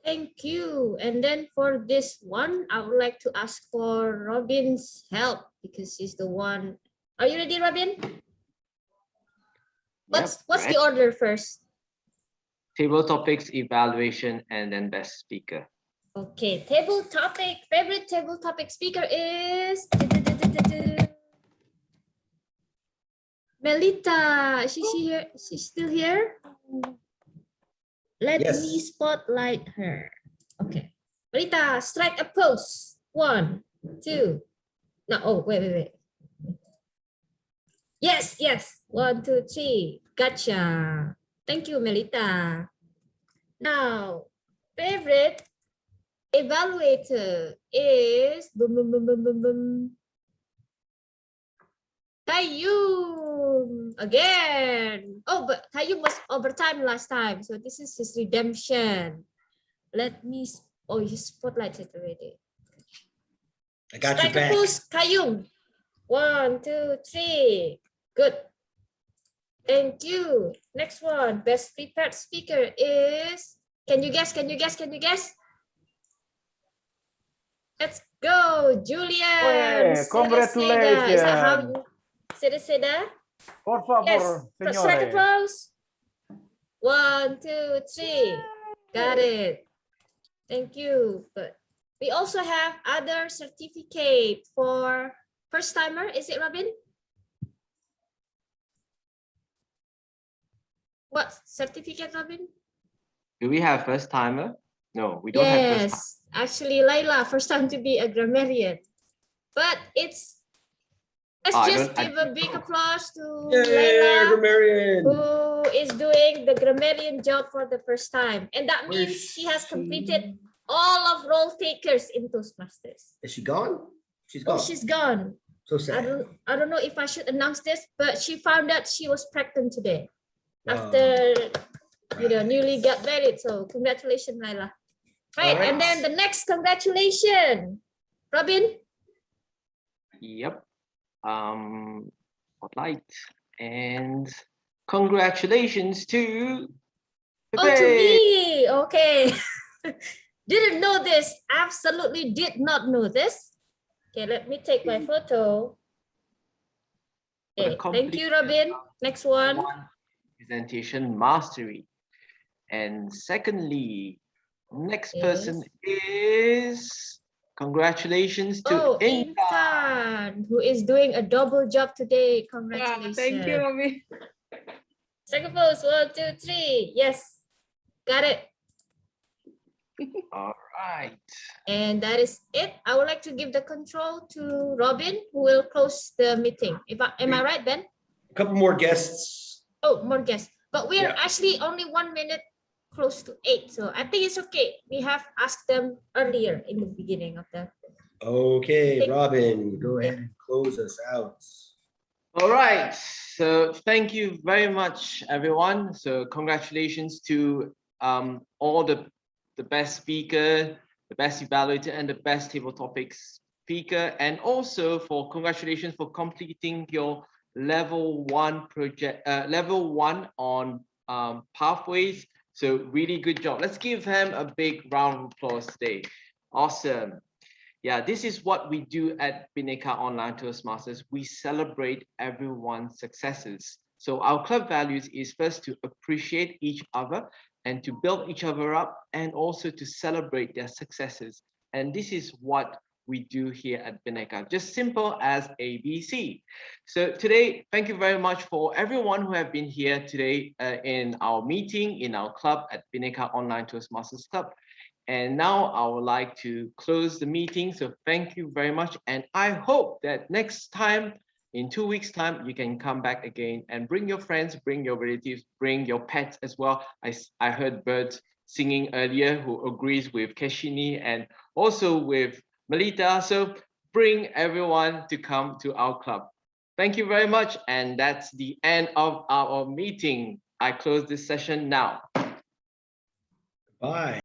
Thank you. And then for this one, I would like to ask for Robin's help because she's the one. Are you ready, Robin? What's the order first? Table topics, evaluation, and then best speaker. Okay, table topic. Favorite table topic speaker is Melita. Is she here? She's still here? Let me spotlight her. Okay. Melita, strike a pose. 1, 2. No, oh, wait. Yes. 1, 2, 3. Gotcha. Thank you, Melita. Now, favorite evaluator is Tayyum again. Oh, but Tayyum was overtime last time, so this is his redemption. Let me. Oh, you spotlighted already. I got your back. Tayyum. 1, 2, 3. Good. Thank you. Next one. Best prepared speaker is. Can you guess? Let's go, Julian. Congratulations. Is that how you Seda? Por favor, yes. Strike applause. 1, 2, 3. Got it. Thank you. But we also have other certificate for first timer. Is it Robin? What certificate, Robin? Do we have first timer? No, we don't have first. Yes, actually, Laila, first time to be a grammarian. But let's just give a big applause to Laila, who is doing the grammarian job for the first time. And that means she has completed all of role takers in Toastmasters. Is she gone? She's gone. Oh, she's gone. So sad. I don't know if I should announce this, but she found out she was pregnant today. After newly got married. So congratulations, Laila. Right, and then the next congratulations, Robin. Yep. Spotlight and congratulations to. Oh, to me. Okay. Didn't know this. Absolutely did not know this. Okay, let me take my photo. Okay, thank you, Robin. Next one. Presentation mastery. And secondly, next person is congratulations to Intan, who is doing a double job today. Congratulations. Thank you, Robin. Second pose, 1, 2, 3. Yes, got it. All right. And that is it. I would like to give the control to Robin, who will close the meeting. Am I right, Ben? A couple more guests. Oh, more guests. But we are actually only 1 minute close to 8. So I think it's okay. We have asked them earlier in the beginning of the. Okay, Robin, go ahead and close us out. All right. So thank you very much, everyone. So congratulations to all the best speaker, the best evaluator, and the best table topics speaker, and also for congratulations for completing your level 1 project, level 1 on pathways. So really good job. Let's give them a big round of applause today. Awesome. Yeah, this is what we do at Bhinneka Online Toastmasters. We celebrate everyone's successes. So our club values is first to appreciate each other and to build each other up, and also to celebrate their successes. And this is what we do here at Bhinneka, just simple as ABC. So today, thank you very much for everyone who have been here today in our meeting, in our club at Bhinneka Online Toastmasters Club. And now I would like to close the meeting. So thank you very much. And I hope that next time, in 2 weeks' time, you can come back again and bring your friends, bring your relatives, bring your pets as well. I heard birds singing earlier who agrees with Keshini and also with Melita. So bring everyone to come to our club. Thank you very much. And that's the end of our meeting. I close this session now. Bye.